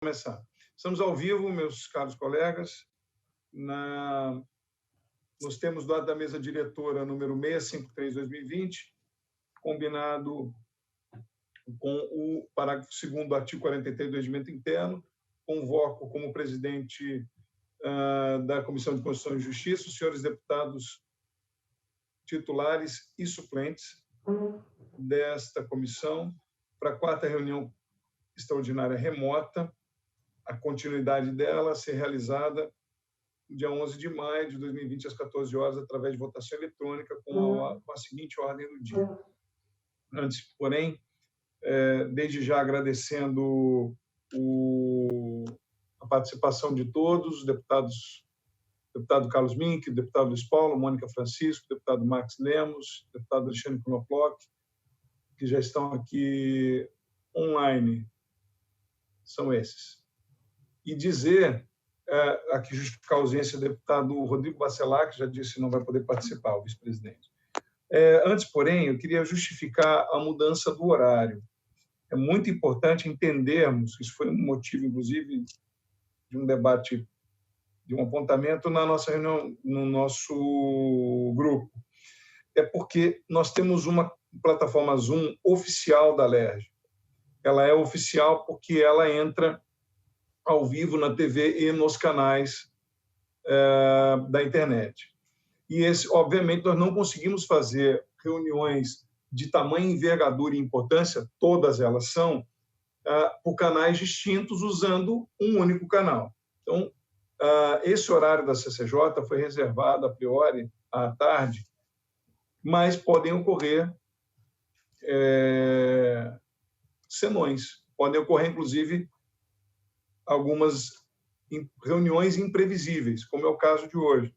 Começar. Estamos ao vivo, meus caros colegas, nos termos do ato da mesa diretora número 653/2020, combinado com o parágrafo 2º do artigo 43 do Regimento Interno, convoco como presidente da Comissão de Constituição e Justiça os senhores deputados titulares e suplentes desta comissão para a 4ª reunião extraordinária remota, a continuidade dela ser realizada no dia 11 de maio de 2020, às 14 horas, através de votação eletrônica, com a seguinte ordem do dia. Antes, porém, desde já agradecendo a participação de todos, os deputado Carlos Mink, deputado Luiz Paulo, Mônica Francisco, deputado Max Lemos, deputado Alexandre Knoploch, que já estão aqui online, são esses. E dizer, aqui justificar a ausência do deputado Rodrigo Bacelar, que já disse que não vai poder participar, o vice-presidente. Antes, porém, eu queria justificar a mudança do horário. É muito importante entendermos, isso foi um motivo, inclusive, de um debate, de um apontamento na nossa reunião, no nosso grupo. É porque nós temos uma plataforma Zoom oficial da LERJ. Ela é oficial porque ela entra ao vivo na TV e nos canais da internet. E, obviamente, nós não conseguimos fazer reuniões de tamanha envergadura e importância, todas elas são, por canais distintos, usando um único canal. Então, esse horário da CCJ foi reservado, a priori, à tarde, mas podem ocorrer senões, podem ocorrer, inclusive, algumas reuniões imprevisíveis, como é o caso de hoje.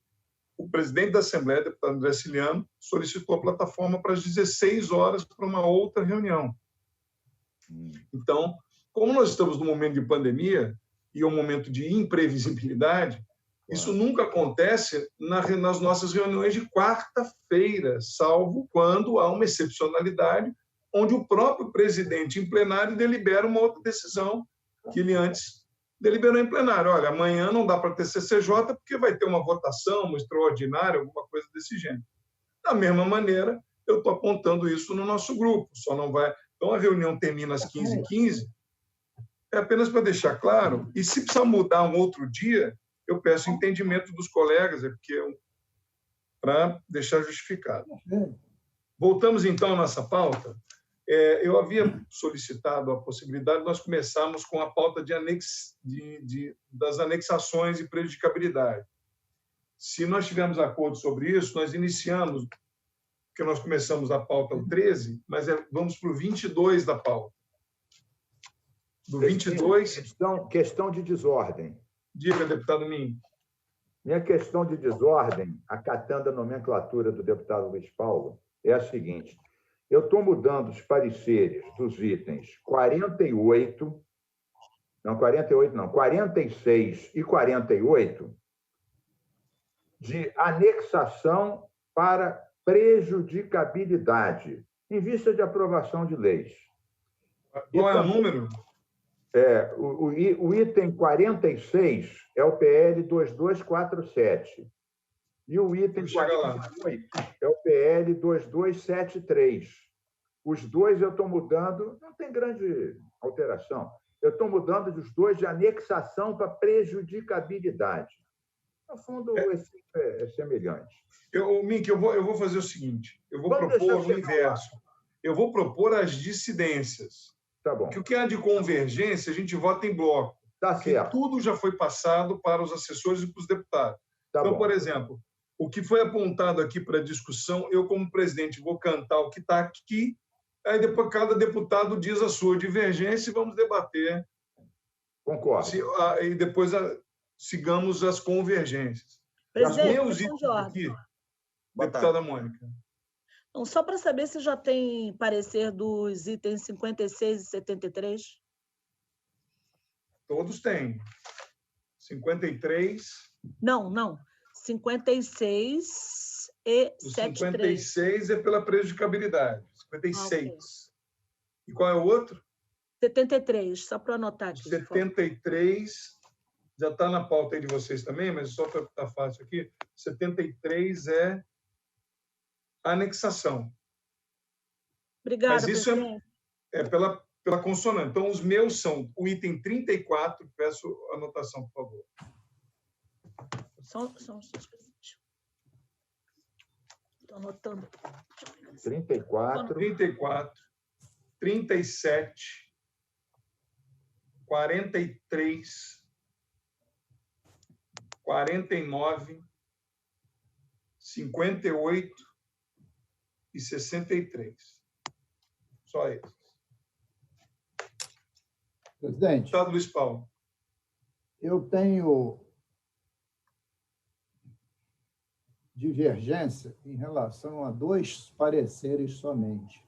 O presidente da Assembleia, deputado André Ciliano, solicitou a plataforma para as 16 horas para uma outra reunião. Então, como nós estamos num momento de pandemia e um momento de imprevisibilidade, isso nunca acontece nas nossas reuniões de quarta-feira, salvo quando há uma excepcionalidade, onde o próprio presidente, em plenário, delibera uma outra decisão que ele antes deliberou em plenário. Olha, amanhã não dá para ter CCJ porque vai ter uma votação, uma extraordinária, alguma coisa desse gênero. Da mesma maneira, eu estou apontando isso no nosso grupo. Só não vai. Então, a reunião termina às 15h15, é apenas para deixar claro, e se precisar mudar um outro dia, eu peço entendimento dos colegas, para deixar justificado. Voltamos, então, à nossa pauta. Eu havia solicitado a possibilidade de nós começarmos com a pauta das anexações e prejudicabilidade. Se nós tivermos acordo sobre isso, nós iniciamos, porque nós começamos a pauta o 13, mas vamos para o 22 da pauta. Do 22... Questão de desordem. Diga, deputado Min. Minha questão de desordem, acatando a nomenclatura do deputado Luiz Paulo, é a seguinte: eu estou mudando os pareceres dos itens 46 e 48 de anexação para prejudicabilidade, em vista de aprovação de leis. Qual é o número? O item 46 é o PL 2247. E o item 48 é o PL 2273. Os dois eu estou mudando, não tem grande alteração. Eu estou mudando dos dois de anexação para prejudicabilidade. No fundo, esse é semelhante. Mink, eu vou fazer o seguinte, eu vou propor o inverso. Eu vou propor as dissidências. Tá bom. Porque o que há de convergência, a gente vota em bloco. Tá certo. Tudo já foi passado para os assessores e para os deputados. Tá então, bom. Por exemplo, o que foi apontado aqui para discussão, eu, como presidente, vou cantar o que está aqui, aí depois cada deputado diz a sua divergência e vamos debater. Concordo. E depois sigamos as convergências. Presidente, Meus itens aqui, deputada Mônica. Então, só para saber se já tem parecer dos itens 56 e 73. Todos têm. 53... Não. 56 e 73. 56 é pela prejudicabilidade. 56. Okay. E qual é o outro? 73, só para anotar aqui. 73, já está na pauta aí de vocês também, mas só para estar fácil aqui, 73 é anexação. Obrigada, mas isso presidente. é pela consonante. Então, os meus são o item 34, peço anotação, por favor. São os presidentes. Estou anotando. 34. 37, 43, 49, 58 e 63. Só esses. Presidente, Deputado Luiz Paulo. eu tenho divergência em relação a 2 pareceres somente.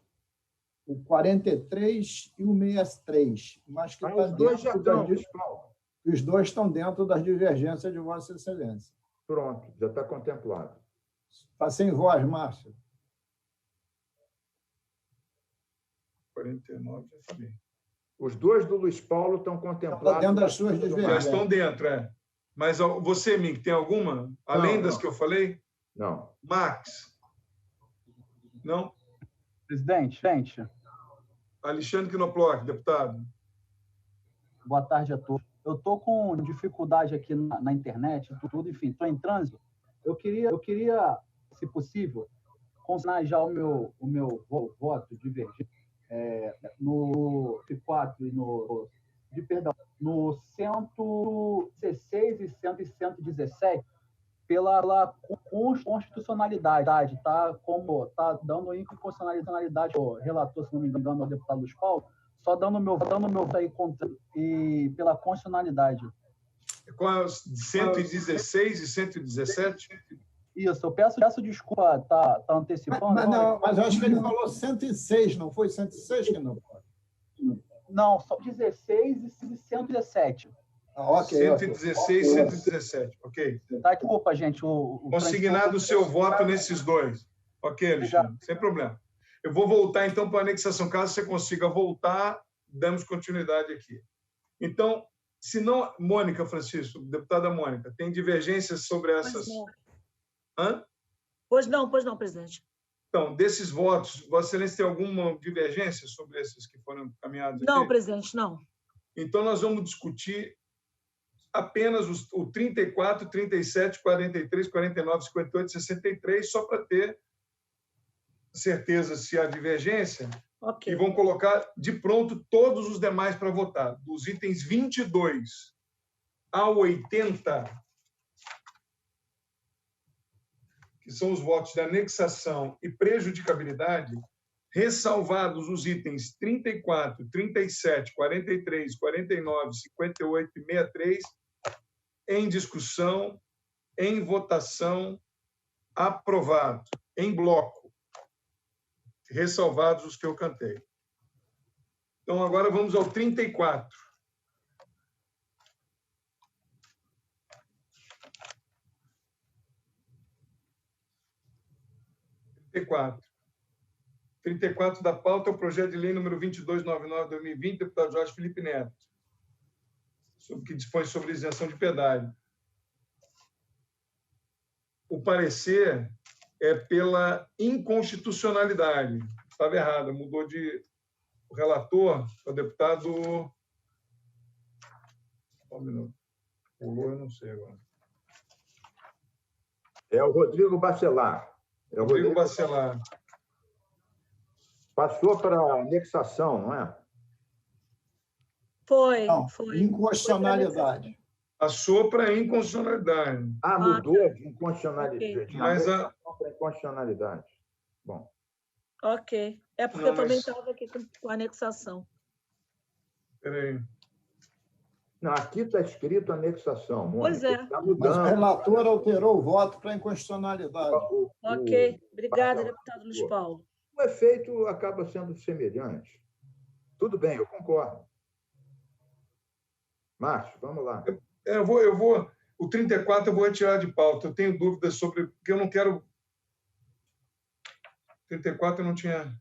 O 43 e o 63, mas que está Os dois já dentro estão, pessoal. os dois estão dentro das divergências de Vossa Excelência. Pronto, já está contemplado. Está sem voz, Márcio. 49, já falei. Os dois do Luiz Paulo estão Está contemplados. dentro das suas Já divergências. estão dentro, é. Mas você, Mink, tem alguma? Além das não. que eu falei? Não. Max? Não? Presidente, Alexandre Knoploch, deputado. boa tarde a todos. Eu estou com dificuldade aqui na internet, tudo, enfim, estou em trânsito. Eu queria, se possível, consignar já o meu voto divergente no 4 e no 116 e 117 pela constitucionalidade, tá? Como tá dando inconstitucionalidade ao relator, se não me engano, ao deputado Luiz Paulo, só dando meu aí contra e pela constitucionalidade. Qual é 116 e 117? Isso, eu peço desculpa, tá antecipando. Mas eu acho que ele falou 106, não foi 106 que não pode? Não, só 16 e 117. Ok. 116 e 117, ok. Tá, desculpa, gente. Consignado o seu voto nesses dois. Ok, Alexandre, sem problema. Eu vou voltar, então, para a anexação. Caso você consiga voltar, damos continuidade aqui. Então, se não... Mônica Francisco, deputada Mônica, tem divergências sobre essas... Pois não, presidente. Então, desses votos, Vossa Excelência tem alguma divergência sobre esses que foram encaminhados aqui? Não, presidente, não. Então, nós vamos discutir apenas o 34, 37, 43, 49, 58, 63, só para ter certeza se há divergência. Ok. E vão colocar de pronto todos os demais para votar. Dos itens 22 a 80, que são os votos de anexação e prejudicabilidade, ressalvados os itens 34, 37, 43, 49, 58 e 63, em discussão, em votação, aprovado, em bloco, ressalvados os que eu cantei. Então, agora vamos ao 34. R$ 34 da pauta é o projeto de lei número 2299/2020, deputado Jorge Felipe Neto, que dispõe sobre isenção de pedágio. O parecer é pela inconstitucionalidade. Estava errado, mudou de... O relator, o deputado... Um minuto. Pulou, eu não sei agora. É o Rodrigo Bacelar. Rodrigo Bacelar. Passou para anexação, não é? Foi. Inconstitucionalidade. Passou para inconstitucionalidade. Mudou de inconstitucionalidade. Okay. Mas para inconstitucionalidade. Bom. Ok. É porque eu também estava aqui com a anexação. Espera aí. Não, aqui está escrito anexação. Pois é. Está mudando. Mas o relator alterou o voto para inconstitucionalidade. Ok. Obrigada, deputado Luiz Paulo. O efeito acaba sendo semelhante. Tudo bem, eu concordo. Márcio, vamos lá. Eu vou... O 34 eu vou retirar de pauta. Eu tenho dúvidas sobre... Porque eu não quero... 34 eu não tinha...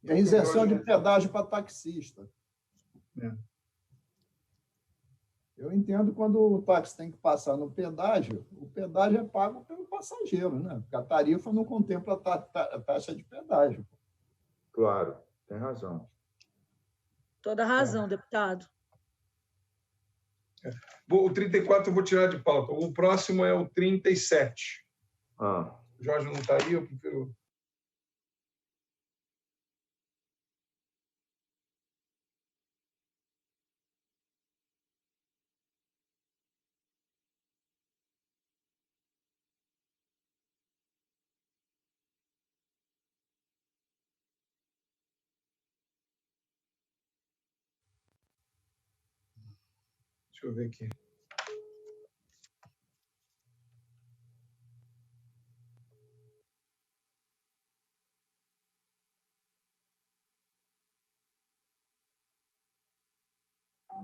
E a isenção de pedágio para taxista. Eu entendo quando o táxi tem que passar no pedágio, o pedágio é pago pelo passageiro, né? Porque a tarifa não contempla a taxa de pedágio. Claro, tem razão. Toda razão, deputado. O 34 eu vou tirar de pauta. O próximo é o 37. Ah, O Jorge não está aí, eu prefiro... Deixa eu ver aqui.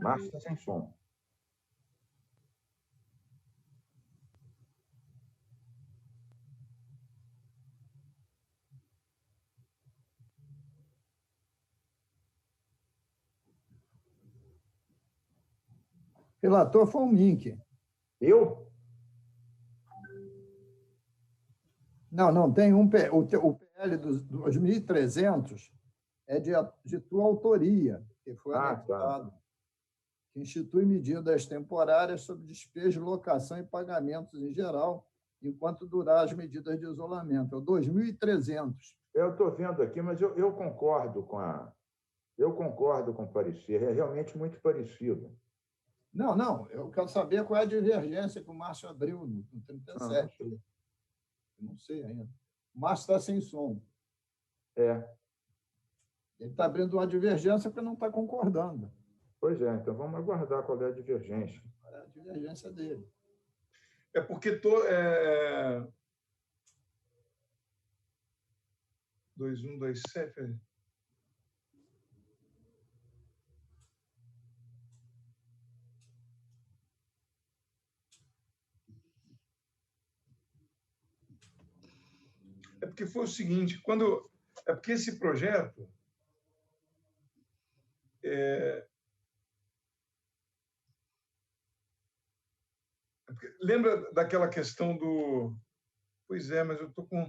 Márcio está sem som. Relator foi o Mink. Eu? Não, tem um... O PL dos 2.300 é de tua autoria, que foi anexado, que institui medidas temporárias sobre despejo, locação e pagamentos em geral, enquanto durar as medidas de isolamento. É o 2.300. Eu estou vendo aqui, mas eu concordo com o parecer. É realmente muito parecido. Não, eu quero saber qual é a divergência que o Márcio abriu no 37. Não sei ainda. O Márcio está sem som. Ele está abrindo uma divergência porque não está concordando. Pois é, então vamos aguardar qual é a divergência. É a divergência dele. É porque 2127. É porque foi o seguinte, é porque esse projeto lembra daquela questão do... Pois é, mas eu estou com...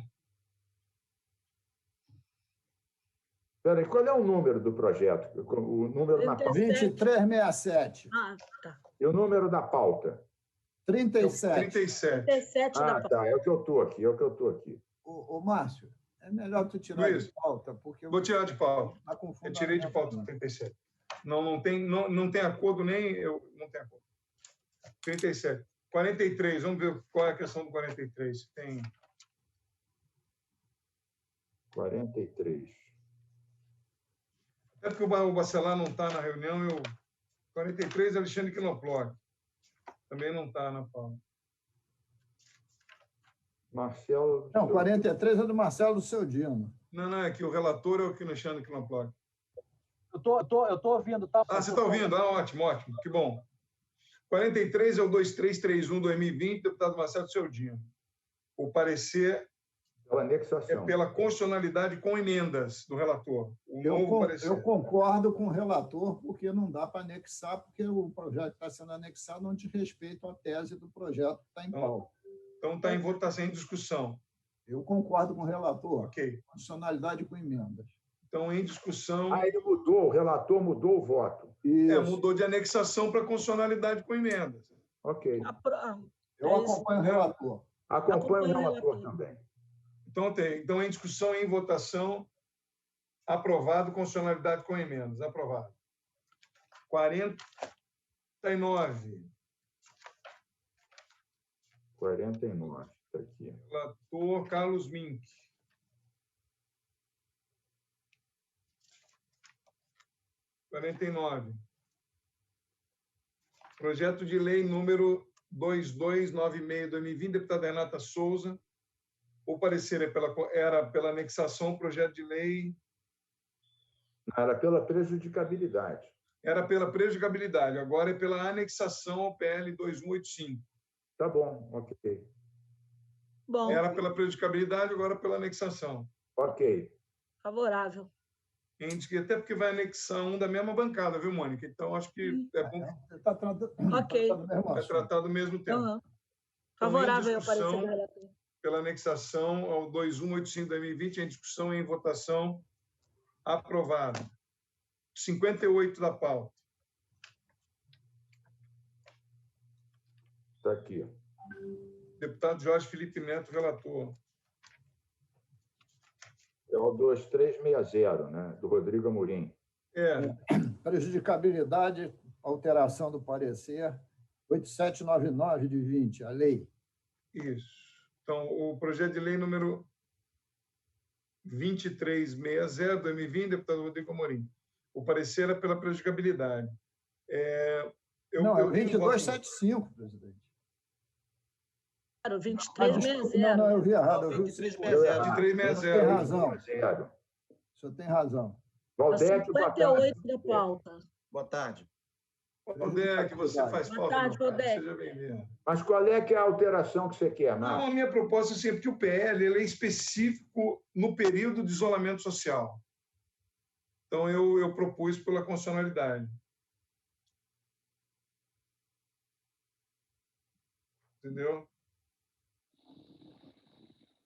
Espera aí, qual é o número do projeto? O número na pauta. 2367. Ah, tá. E o número da pauta? 37. 37. 37 da pauta. Tá, é o que eu estou aqui, Ô, Márcio, é melhor tu tirar Luiz, de pauta, porque... Vou tirar de pauta. Tá com Eu tirei de pauta o 37. Não tem acordo nem... Não tem acordo. 37. 43, vamos ver qual é a questão do 43. Tem... 43. É porque o Bacelar não está na reunião. 43, Alexandre Quiloploc. Também não está na pauta. Marcelo... Não, 43 é do Marcelo do Seu Dino. Não, é que o relator é o Alexandre Quiloploc. Eu tô ouvindo, tá? Você está ouvindo? Ótimo. Que bom. 43 é o 2331-2020, deputado Marcelo Seudino. O parecer Pela anexação. é pela constitucionalidade com emendas do relator. Eu concordo com o relator, porque não dá para anexar, porque o projeto que está sendo anexado não diz respeito à tese do projeto que está em pauta. Então está em votação, em discussão. Eu concordo com o relator. Ok. Constitucionalidade com emendas. Então, em discussão... Ele mudou, o relator mudou o voto. Mudou de anexação para constitucionalidade com emendas. Ok. Eu acompanho o relator. Acompanho o relator também. Então, em discussão e em votação, aprovado, constitucionalidade com emendas. Aprovado. 49. 49, está aqui. Relator Carlos Mink. 49. Projeto de lei número 2296/2020, deputada Renata Souza. O parecer era pela anexação, projeto de lei... Era pela prejudicabilidade. Era pela prejudicabilidade, agora é pela anexação ao PL 2185. Tá bom, ok. Bom. Era pela prejudicabilidade, agora pela anexação. Ok. Favorável. até porque vai anexar um da mesma bancada, viu, Mônica? Então, acho que é bom. Está tratado, Ok. É tratado ao mesmo tempo. Uhum. Então, Favorável ao parecer do relator. Pela anexação ao 2185/2020, em discussão e em votação, aprovado. 58 da pauta. Está aqui. Deputado Jorge Felipe Neto, relator. É o 2360, né? Do Rodrigo Amorim. Prejudicabilidade, alteração do parecer, 8799 de 20, a lei. Isso. Então, o projeto de lei número 2360, 2020, deputado Rodrigo Amorim. O parecer é pela prejudicabilidade. Não, é o 2275, presidente. Claro, 2360. Não, eu vi errado. 2360. Tem razão. O senhor tem razão. Valdec, 58 da pauta. Boa tarde. Valdec, você faz falta. Boa tarde, Valdec. Seja bem-vindo. Mas qual é que é a alteração que você quer, Não, Márcio? a minha proposta é sempre que o PL ele é específico no período de isolamento social. Então, eu propus pela constitucionalidade. Entendeu?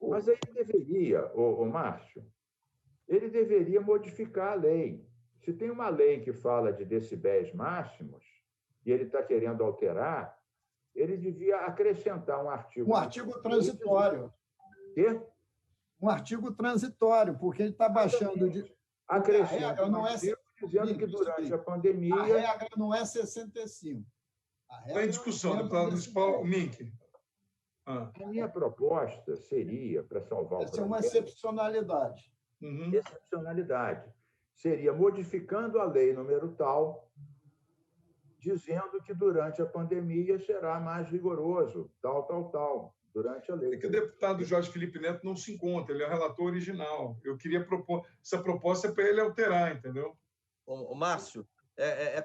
Mas ele deveria, o Márcio, ele deveria modificar a lei. Se tem uma lei que fala de decibéis máximos e ele está querendo alterar, ele devia acrescentar um artigo. Um artigo transitório. Quê? Um artigo transitório, porque ele está baixando de. Acrescenta um artigo dizendo que durante a pandemia. A regra não é 65. Está em discussão, deputado municipal Mink. A minha proposta seria, para salvar o Essa é projeto, uma excepcionalidade. excepcionalidade. Seria modificando a lei número tal, dizendo que durante a pandemia será mais rigoroso, tal, durante a lei. É que o deputado Jorge Felipe Neto não se encontra, ele é o relator original. Eu queria propor, essa proposta é para ele alterar, entendeu? O Márcio,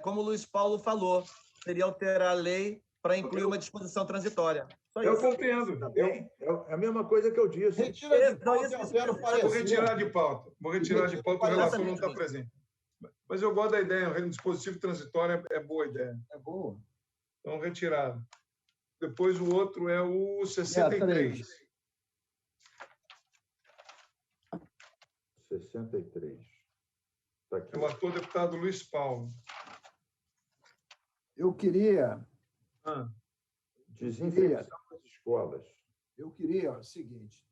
como o Luiz Paulo falou, seria alterar a lei para incluir uma disposição transitória. Só Eu isso. compreendo. É a mesma coisa que eu disse. Retira de pauta, eu quero Vou parecer. retirar de pauta. O relator não está presente. Mas eu gosto da ideia, um dispositivo transitório é boa ideia. É boa. Então, retirado. Depois o outro é o 63. 63. Está aqui. Relator deputado Luiz Paulo. Eu queria. Desinfecção das escolas. Eu queria o seguinte: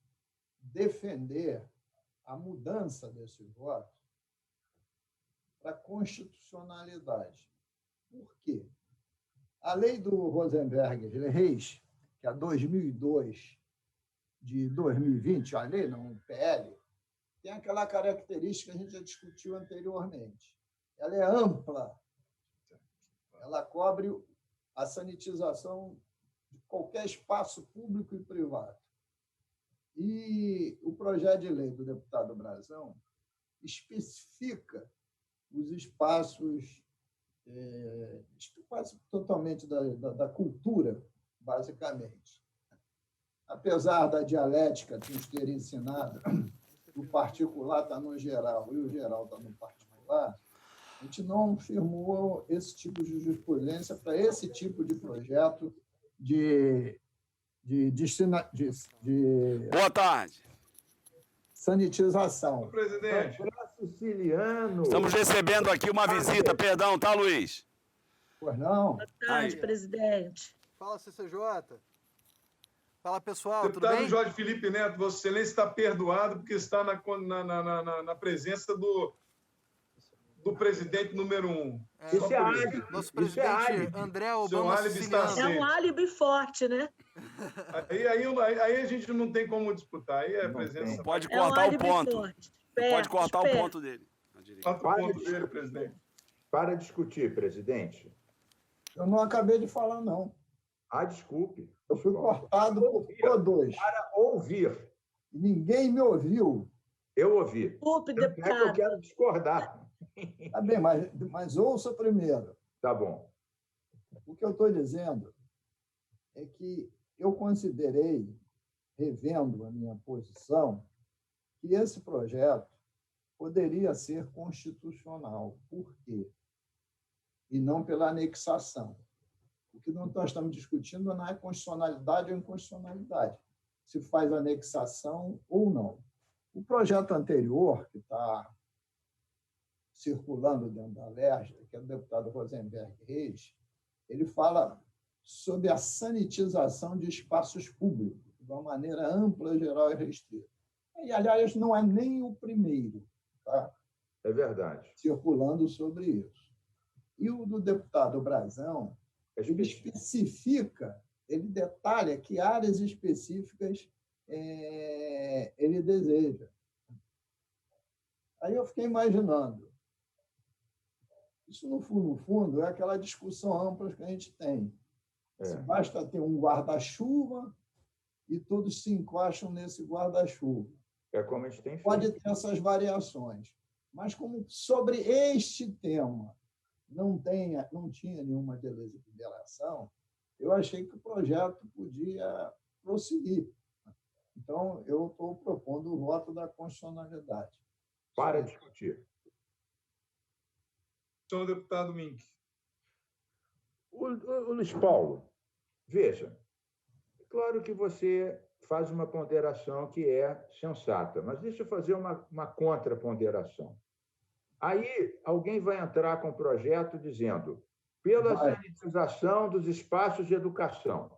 defender a mudança desse voto para a constitucionalidade. Por quê? A lei do Rosenberg Reis, que é a 2002 de 2020, a lei, não, o PL, tem aquela característica que a gente já discutiu anteriormente. Ela é ampla. Ela cobre a sanitização de qualquer espaço público e privado. E o projeto de lei do deputado Brazão especifica os espaços quase totalmente da cultura, basicamente. Apesar da dialética que nos ter ensinado, o particular está no geral e o geral está no particular, a gente não firmou esse tipo de jurisprudência para esse tipo de projeto de Boa tarde. Sanitização. Presidente. Siciliano. Estamos recebendo aqui uma visita, perdão, tá, Luiz? Pois não. Boa tarde, presidente. Fala, CCJ. Fala, pessoal, Deputado tudo bem? Jorge Felipe Neto, Vossa Excelência está perdoado porque está na presença do presidente número 1. Nosso presidente André Obama Siciliano. É um álibi forte, né? Aí a gente não tem como disputar. Aí é a presença. Pode cortar o ponto. Pode cortar o ponto dele. Dele, presidente. Para discutir, presidente. Eu não acabei de falar, não. Desculpe. Eu fui cortado por todos. Para ouvir. Ninguém me ouviu. Eu ouvi. Desculpe, É que eu deputado. quero discordar. Tá bem, mas ouça primeiro. Tá bom. O que eu estou dizendo é que eu considerei, revendo a minha posição, que esse projeto poderia ser constitucional. Por quê? E não pela anexação. O que nós estamos discutindo não é constitucionalidade ou inconstitucionalidade, se faz anexação ou não. O projeto anterior, que está circulando dentro da LERJ, que é do deputado Rosenberg Reis, ele fala sobre a sanitização de espaços públicos, de uma maneira ampla, geral e restrita. E, aliás, não é nem o primeiro, tá? É verdade. Circulando sobre isso. E o do deputado Brazão, ele especifica, ele detalha que áreas específicas ele deseja. Aí eu fiquei imaginando, isso, no fundo, é aquela discussão ampla que a gente tem. Se basta ter um guarda-chuva e todos se encaixam nesse guarda-chuva. É como a gente tem. Pode ter essas variações, mas como sobre este tema não tinha nenhuma deliberação, eu achei que o projeto podia prosseguir. Então, eu estou propondo o voto da constitucionalidade. Para discutir. Senhor deputado Mink. O Luiz Paulo, veja, claro que você faz uma ponderação que é sensata, mas deixa eu fazer uma contraponderação. Aí alguém vai entrar com um projeto dizendo pela sanitização dos espaços de educação.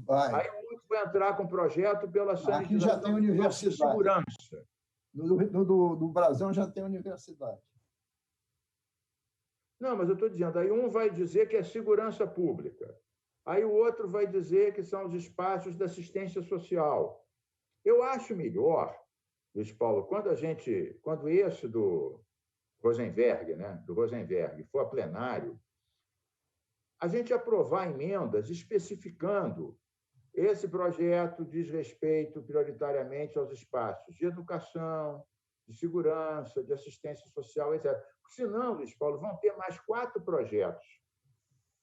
Aí o outro vai entrar com um projeto pela sanitização aqui já tem universidade. De segurança. No Brasil já tem universidade. Não, mas eu estou dizendo, aí um vai dizer que é segurança pública, aí o outro vai dizer que são os espaços da assistência social. Eu acho melhor, Luiz Paulo, quando esse do Rosenberg, do Rosenberg, for a plenário, a gente aprovar emendas especificando esse projeto diz respeito prioritariamente aos espaços de educação, de segurança, de assistência social, etc. Senão, Luiz Paulo, vão ter mais 4 projetos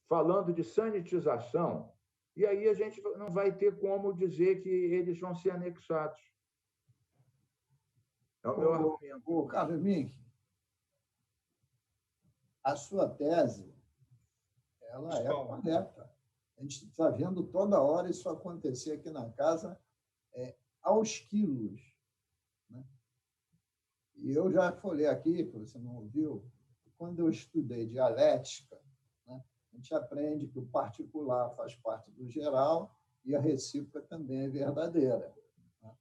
falando de sanitização, e aí a gente não vai ter como dizer que eles vão ser anexados. É o meu argumento. Carlos Mink, a sua tese ela é correta. A gente está vendo toda hora isso acontecer aqui na casa aos quilos. Né? E eu já falei aqui, que você não ouviu, quando eu estudei dialética, né, a gente aprende que o particular faz parte do geral e a recíproca também é verdadeira. Né?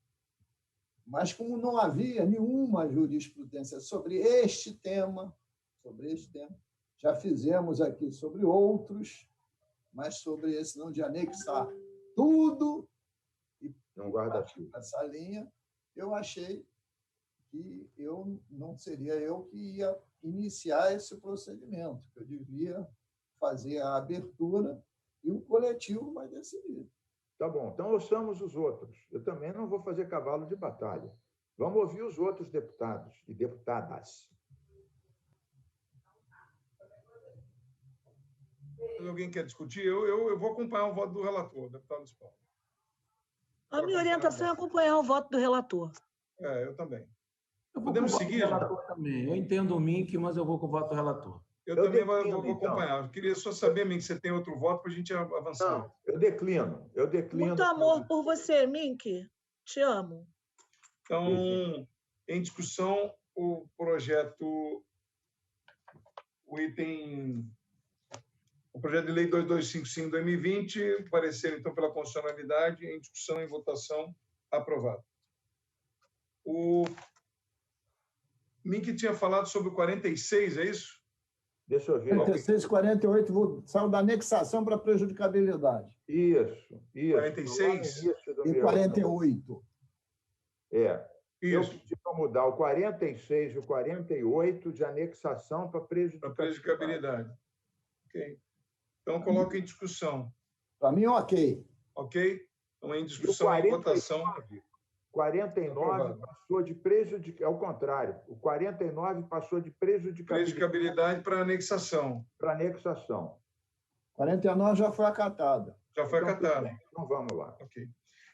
Mas como não havia nenhuma jurisprudência sobre este tema, já fizemos aqui sobre outros, mas sobre esse não de anexar tudo e não guarda-chuva essa linha, eu achei que não seria eu que ia iniciar esse procedimento, que eu devia fazer a abertura e o coletivo vai decidir. Tá bom, então ouçamos os outros. Eu também não vou fazer cavalo de batalha. Vamos ouvir os outros deputados e deputadas. Alguém quer discutir? Eu vou acompanhar o voto do relator, deputado Luiz Paulo. A minha orientação é acompanhar o voto do relator. Eu também. Podemos seguir? Também. Eu entendo o Mink, mas eu vou com o voto do relator. Eu também vou acompanhar. Eu queria só saber, Mink, se você tem outro voto para a gente avançar. Não, eu declino. Muito amor por você, Mink. Te amo. Então, em discussão, o projeto de lei 2255/2020, parecer, então, pela constitucionalidade, em discussão, em votação, aprovado. O Mink tinha falado sobre o 46, é isso? Deixa eu ver. 46 e 48 saiu da anexação para prejudicabilidade. Isso. 46? E 48. Isso. Eu pedi para mudar o 46 e o 48 de anexação para prejudicabilidade. Ok. Então, coloca em discussão. Para mim, ok. Ok? Então, em discussão, em votação. 49 passou de prejudicabilidade. Ao contrário, o 49 passou de prejudicabilidade para anexação. 49 já foi acatada. Já foi acatada. Então, vamos lá. Ok.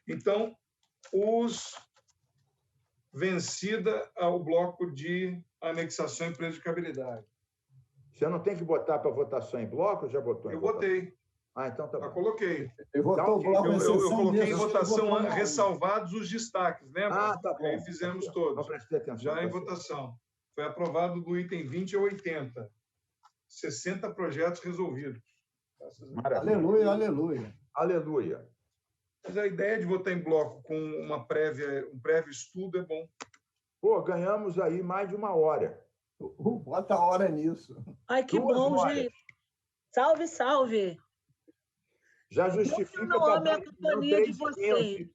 Então, os vencida ao bloco de anexação e prejudicabilidade. Você não tem que botar para votação em bloco? Já botou em votação? Botei. Então tá bom. Já coloquei. Eu coloquei em votação ressalvados os destaques, lembra? Tá bom. Aí fizemos todos. Não prestei atenção. Já em votação. Foi aprovado do item 20 a 80. 60 projetos resolvidos. Aleluia, aleluia. Aleluia. Mas a ideia de votar em bloco com um prévio estudo é bom. Pô, ganhamos aí mais de 1 hora. Bota a hora nisso. Ai, que 2 bom, horas. gente. Salve, salve. Já justifica... Eu não amo a companhia de vocês.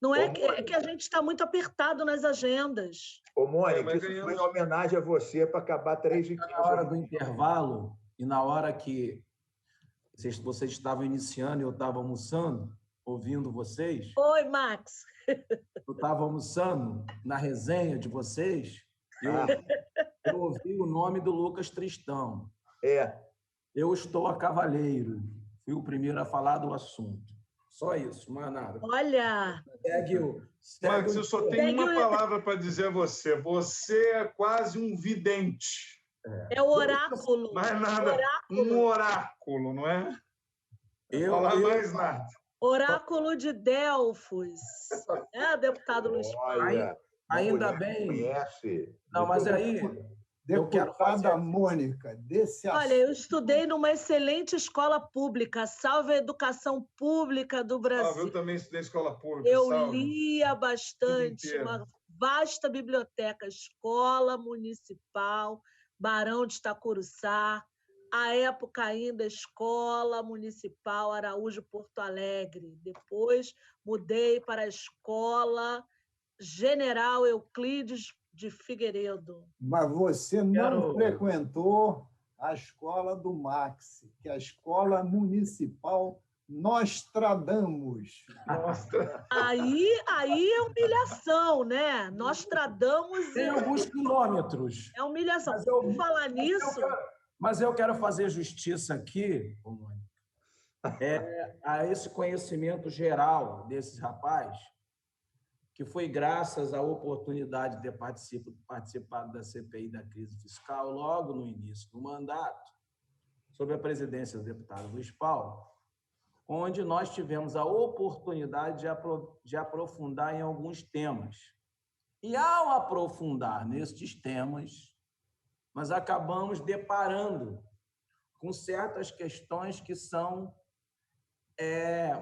Não é que a gente está muito apertado nas agendas. Ô, Mônica, isso foi em homenagem a você para acabar 3h15. Na hora do intervalo e na hora que vocês estavam iniciando e eu estava almoçando, ouvindo vocês. Oi, Max. Eu estava almoçando na resenha de vocês, eu ouvi o nome do Lucas Tristão. Eu estou a cavaleiro. Fui o primeiro a falar do assunto. Só isso, mais nada. Olha! Max, eu só tenho uma palavra para dizer a você. Você é quase um vidente. É o oráculo. Mais nada. Um oráculo, não é? Não falar mais nada. Oráculo de Delfos. Deputado Luiz Paulo? Ainda bem. Conhece. Não, mas aí... Deputada Mônica, desse assunto. Olha, eu estudei numa excelente escola pública, salve a educação pública do Brasil. Eu também estudei escola pública. Eu lia bastante, uma vasta biblioteca, escola municipal, Barão de Itacuruçá, à época ainda Escola Municipal Araújo Porto Alegre. Depois mudei para a Escola General Euclides de Figueiredo. Mas você não frequentou a escola do Max, que é a Escola Municipal Nostradamus. Aí é humilhação, né? Nostradamus... Tem alguns quilômetros. É humilhação. Vou falar nisso... Mas eu quero fazer justiça aqui, a esse conhecimento geral desses rapazes, que foi graças à oportunidade de ter participado da CPI da crise fiscal logo no início do mandato, sob a presidência do deputado Luiz Paulo, onde nós tivemos a oportunidade de aprofundar em alguns temas. E, ao aprofundar nestes temas, nós acabamos deparando com certas questões que são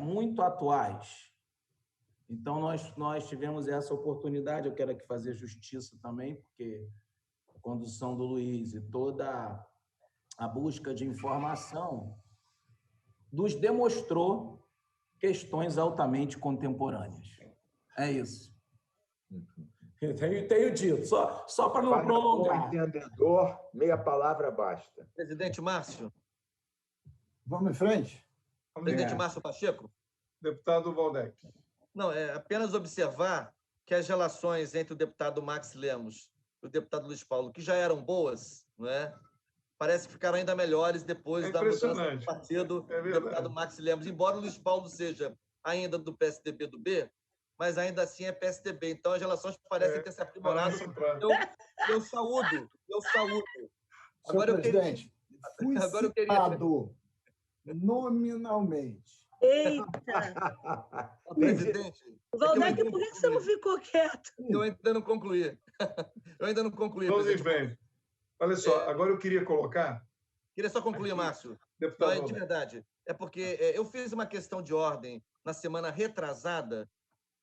muito atuais. Então, nós tivemos essa oportunidade, eu quero aqui fazer justiça também, porque a condução do Luiz e toda a busca de informação nos demonstrou questões altamente contemporâneas. É isso. Tenho dito, só para não prolongar. Entendedor, meia palavra basta. Presidente Márcio. Vamos em frente? Presidente Márcio Pacheco. Deputado Valdec. Não, é apenas observar que as relações entre o deputado Max Lemos e o deputado Luiz Paulo, que já eram boas, não é? Parece que ficaram ainda melhores depois da mudança do partido do deputado Max Lemos. Embora o Luiz Paulo seja ainda do PSDB do B, mas ainda assim é PSDB. Então, as relações parecem ter se aprimorado. Eu saúdo. Agora, presidente, fui citado nominalmente. Eita! Presidente... Valdec, por que você não ficou quieto? Eu ainda não concluí. Vamos em frente. Olha só, agora eu queria colocar... Queria só concluir, Márcio. Deputado de verdade. É porque eu fiz uma questão de ordem na semana retrasada,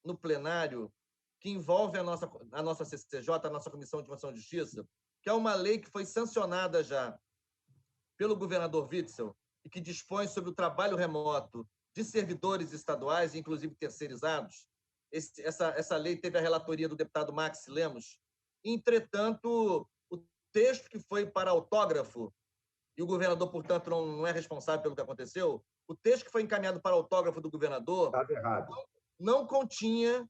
no plenário, que envolve a nossa CCJ, a nossa Comissão de Constituição e Justiça, que é uma lei que foi sancionada já pelo governador Witzel e que dispõe sobre o trabalho remoto de servidores estaduais, inclusive terceirizados. Essa lei teve a relatoria do deputado Max Lemos. Entretanto, o texto que foi para autógrafo, e o governador, portanto, não é responsável pelo que aconteceu, o texto que foi encaminhado para autógrafo do governador não continha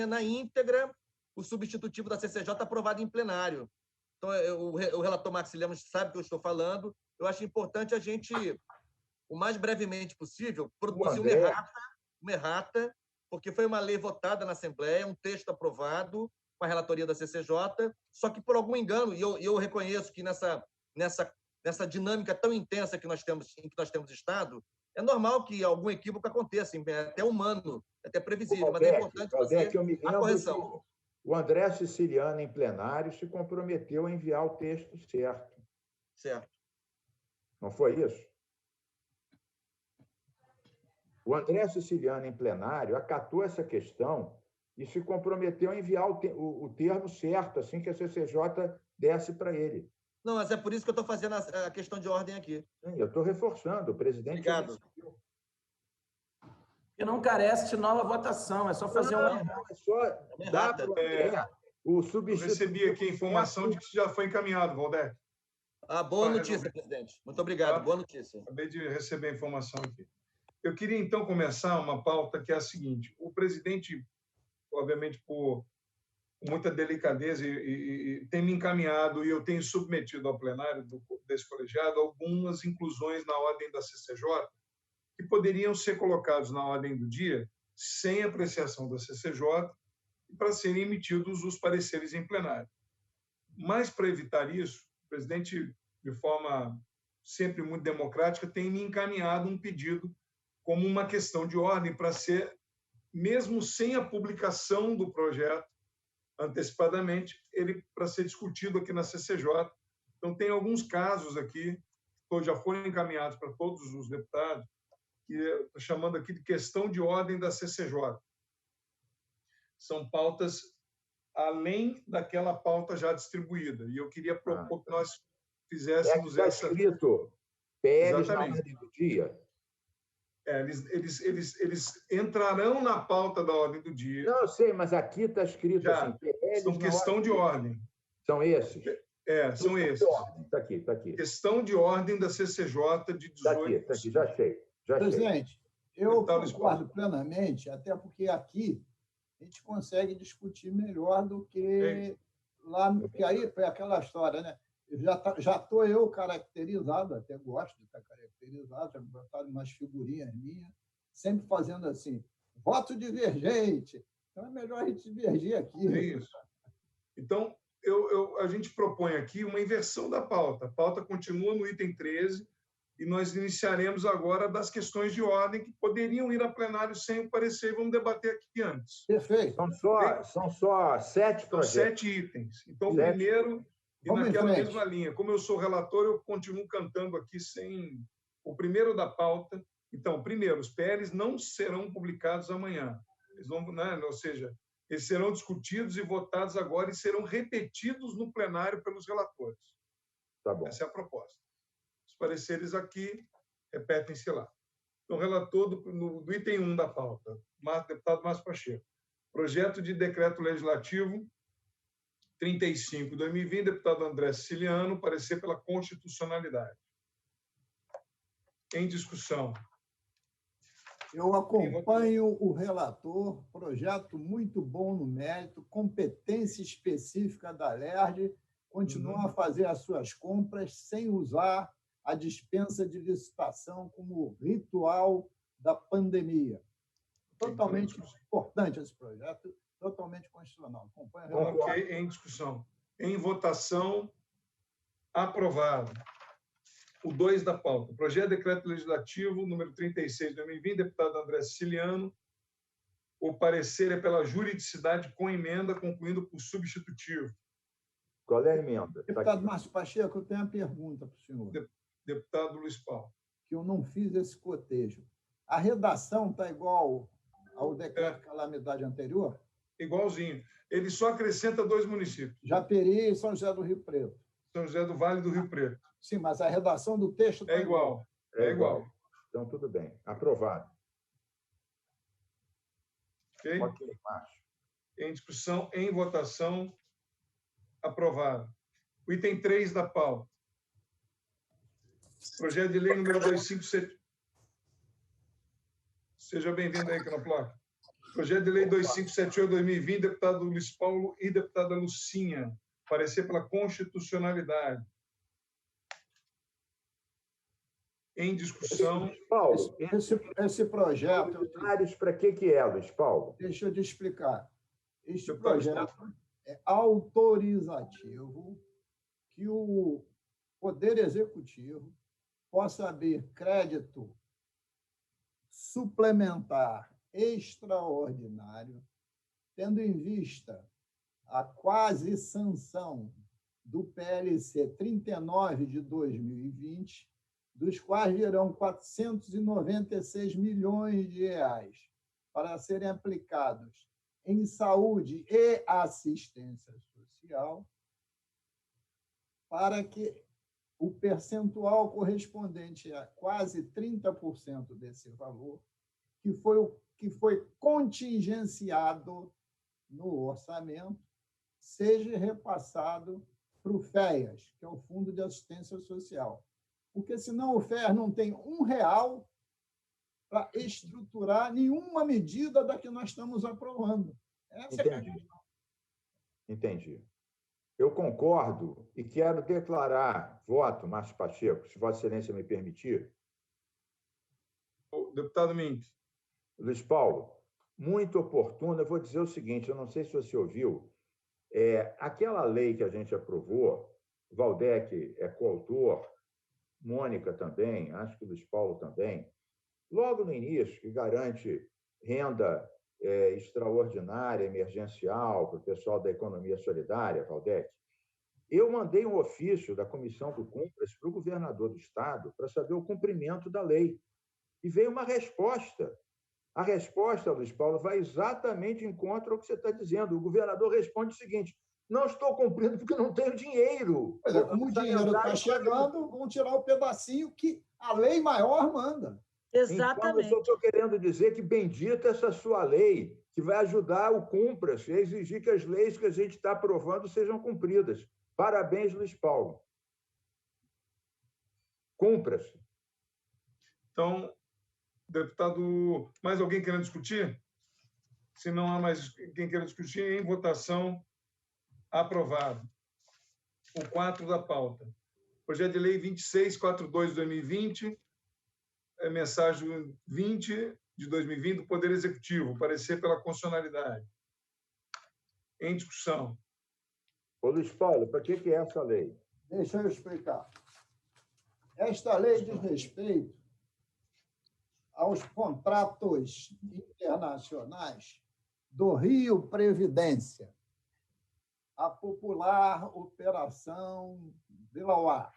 na íntegra o substitutivo da CCJ aprovado em plenário. Então, o relator Max Lemos sabe o que eu estou falando. Eu acho importante a gente, o mais brevemente possível, produzir uma errata porque foi uma lei votada na Assembleia, um texto aprovado com a relatoria da CCJ, só que por algum engano, e eu reconheço que nessa dinâmica tão intensa que nós temos Estado, é normal que algum equívoco aconteça, é até humano, é até previsível, mas é importante fazer a correção. O André Siciliano, em plenário, se comprometeu a enviar o texto certo. Certo. Não foi isso? O André Siciliano, em plenário, acatou essa questão e se comprometeu a enviar o termo certo, assim que a CCJ desse para ele. Não, mas é por isso que eu estou fazendo a questão de ordem aqui. Eu estou reforçando, o presidente... Obrigado. E não carece de nova votação, é só fazer é só dar para o substituto. Eu recebi aqui a informação de que isso já foi encaminhado, Valdec. Boa notícia, presidente. Muito obrigado, boa notícia. Acabei de receber a informação aqui. Eu queria, então, começar uma pauta que é a seguinte. O presidente, obviamente, por muita delicadeza, e tem me encaminhado, e eu tenho submetido ao plenário desse colegiado, algumas inclusões na ordem da CCJ, que poderiam ser colocados na ordem do dia sem apreciação da CCJ para serem emitidos os pareceres em plenário. Mas, para evitar isso, o presidente, de forma sempre muito democrática, tem me encaminhado um pedido como uma questão de ordem para ser, mesmo sem a publicação do projeto antecipadamente, ele para ser discutido aqui na CCJ. Então, tem alguns casos aqui, que já foram encaminhados para todos os deputados, que estou chamando aqui de questão de ordem da CCJ. São pautas além daquela pauta já distribuída. E eu queria propor que nós fizéssemos essa... escrito PLs na ordem do dia. Eles entrarão na pauta da ordem do dia. Não, eu sei, mas aqui está escrito já, assim, PLs são questão de ordem. São esses? São esses. Está aqui, está aqui. Questão de ordem da CCJ de 18... Está aqui, já achei. Presidente, eu concordo plenamente, até porque aqui a gente consegue discutir melhor do que lá, porque aí foi aquela história, né? Já estou eu caracterizado, até gosto de estar caracterizado, já botaram umas figurinhas minhas, sempre fazendo assim, voto divergente. Então é melhor a gente divergir aqui. É isso. Então, a gente propõe aqui uma inversão da pauta. A pauta continua no item 13, e nós iniciaremos agora das questões de ordem que poderiam ir a plenário sem o parecer, e vamos debater aqui antes. Perfeito. São só 7 projetos. 7 itens. Então, primeiro, e naquela mesma linha, como eu sou relator, eu continuo cantando aqui sem o primeiro da pauta. Então, primeiro, os PLs não serão publicados amanhã. Eles vão, né? Ou seja, eles serão discutidos e votados agora e serão repetidos no plenário pelos relatores. Tá bom. Essa é a proposta. Os pareceres aqui repetem-se lá. Então, relator do item 1 da pauta, deputado Márcio Pacheco. Projeto de decreto legislativo 35/2020, deputado André Siciliano, parecer pela constitucionalidade. Em discussão. Eu acompanho o relator, projeto muito bom no mérito, competência específica da LERJ, continua a fazer as suas compras sem usar a dispensa de licitação como ritual da pandemia. Totalmente importante esse projeto, totalmente constitucional. Acompanha o relator. Ok, em discussão. Em votação, aprovado. O 2 da pauta. Projeto de decreto legislativo número 36/2020, deputado André Siciliano. O parecer é pela juridicidade com emenda, concluindo por substitutivo. Qual é a emenda? Deputado Márcio Pacheco, eu tenho uma pergunta para o senhor. Deputado Luiz Paulo. Que eu não fiz esse cotejo. A redação está igual ao decreto de calamidade anterior? Igualzinho. Ele só acrescenta 2 municípios. Japeri e São José do Rio Preto. São José do Vale do Rio Preto. Sim, mas a redação do texto está igual. É igual. Então, tudo bem. Aprovado. Ok? Ok, Márcio. Em discussão, em votação, aprovado. O item 3 da pauta. Projeto de lei número 257. Seja bem-vindo aí, Canaploc. Projeto de lei 2578/2020, deputado Luiz Paulo e deputada Lucinha. Parecer pela constitucionalidade. em discussão. Paulo, esse projeto... Para que é, Luiz Paulo? Deixa eu te explicar. Este projeto é autorizativo que o Poder Executivo possa abrir crédito suplementar extraordinário, tendo em vista a quase sanção do PLC 39 de 2020, dos quais virão 496 milhões de reais para serem aplicados em saúde e assistência social, para que o percentual correspondente a quase 30% desse valor, que foi contingenciado no orçamento, seja repassado para o FEAS, que é o Fundo de Assistência Social. Porque, senão, o FEAS não tem R$1 para estruturar nenhuma medida da que nós estamos aprovando. Essa é a questão. Entendi. Eu concordo e quero declarar voto, Márcio Pacheco, se Vossa Excelência me permitir. Deputado Mink. Luiz Paulo, muito oportuno. Eu vou dizer o seguinte, eu não sei se você ouviu, aquela lei que a gente aprovou, Valdec é coautor, Mônica também, acho que o Luiz Paulo também, logo no início, que garante renda extraordinária, emergencial, para o pessoal da economia solidária, Valdec, eu mandei um ofício da Comissão do Cumpras para o governador do Estado para saber o cumprimento da lei. E veio uma resposta. A resposta, Luiz Paulo, vai exatamente em contra ao que você está dizendo. O governador responde o seguinte: não estou cumprindo porque não tenho dinheiro. Como o dinheiro está chegando, vão tirar o pedacinho que a lei maior manda. Exatamente. Então, eu estou querendo dizer que bendita essa sua lei, que vai ajudar o Cumpras a exigir que as leis que a gente está aprovando sejam cumpridas. Parabéns, Luiz Paulo. Cumpra-se. Então, deputado, mais alguém querendo discutir? Se não há mais quem queira discutir, em votação, aprovado. O 4 da pauta. Projeto de Lei 2642 de 2020, mensagem 20 de 2020 do Poder Executivo, parecer pela constitucionalidade. Em discussão. Ô, Luiz Paulo, para que é essa lei? Deixa eu explicar. Esta lei diz respeito aos contratos internacionais do Rio Previdência, a popular Operação Delaware,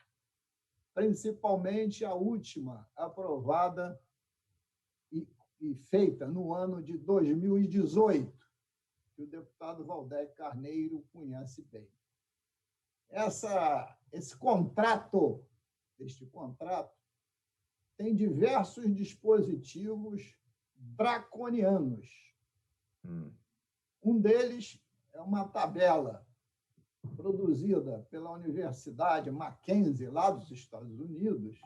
principalmente a última aprovada e feita no ano de 2018, que o deputado Valdec Carneiro conhece bem. Este contrato tem diversos dispositivos draconianos. Um deles é uma tabela produzida pela Universidade Mackenzie, lá dos Estados Unidos,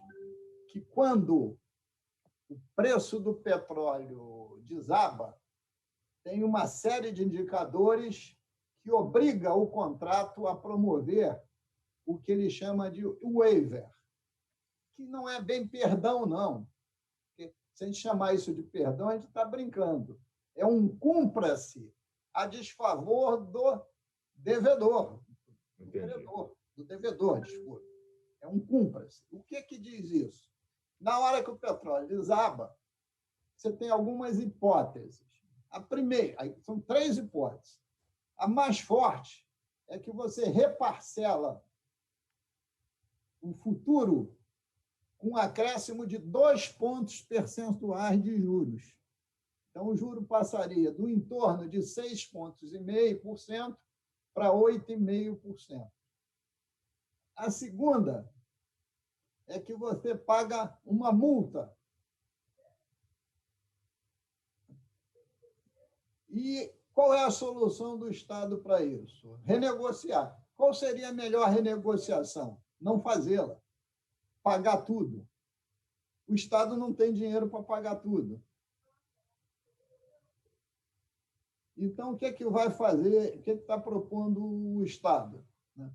que, quando o preço do petróleo desaba, tem uma série de indicadores que obriga o contrato a promover o que ele chama de waiver, que não é bem perdão, não. Porque, se a gente chamar isso de perdão, a gente está brincando. É um cumpra-se a desfavor do devedor. Do devedor, desculpa. É um cumpra-se. O que diz isso? Na hora que o petróleo desaba, você tem algumas hipóteses. A primeira, são 3 hipóteses. A mais forte é que você reparcela o futuro com um acréscimo de 2 pontos percentuais de juros. Então, o juro passaria do entorno de 6,5% para 8,5%. A segunda é que você paga uma multa. E qual é a solução do Estado para isso? Renegociar. Qual seria a melhor renegociação? Não fazê-la. Pagar tudo. O Estado não tem dinheiro para pagar tudo. Então, o que é que vai fazer? O que está propondo o Estado, né,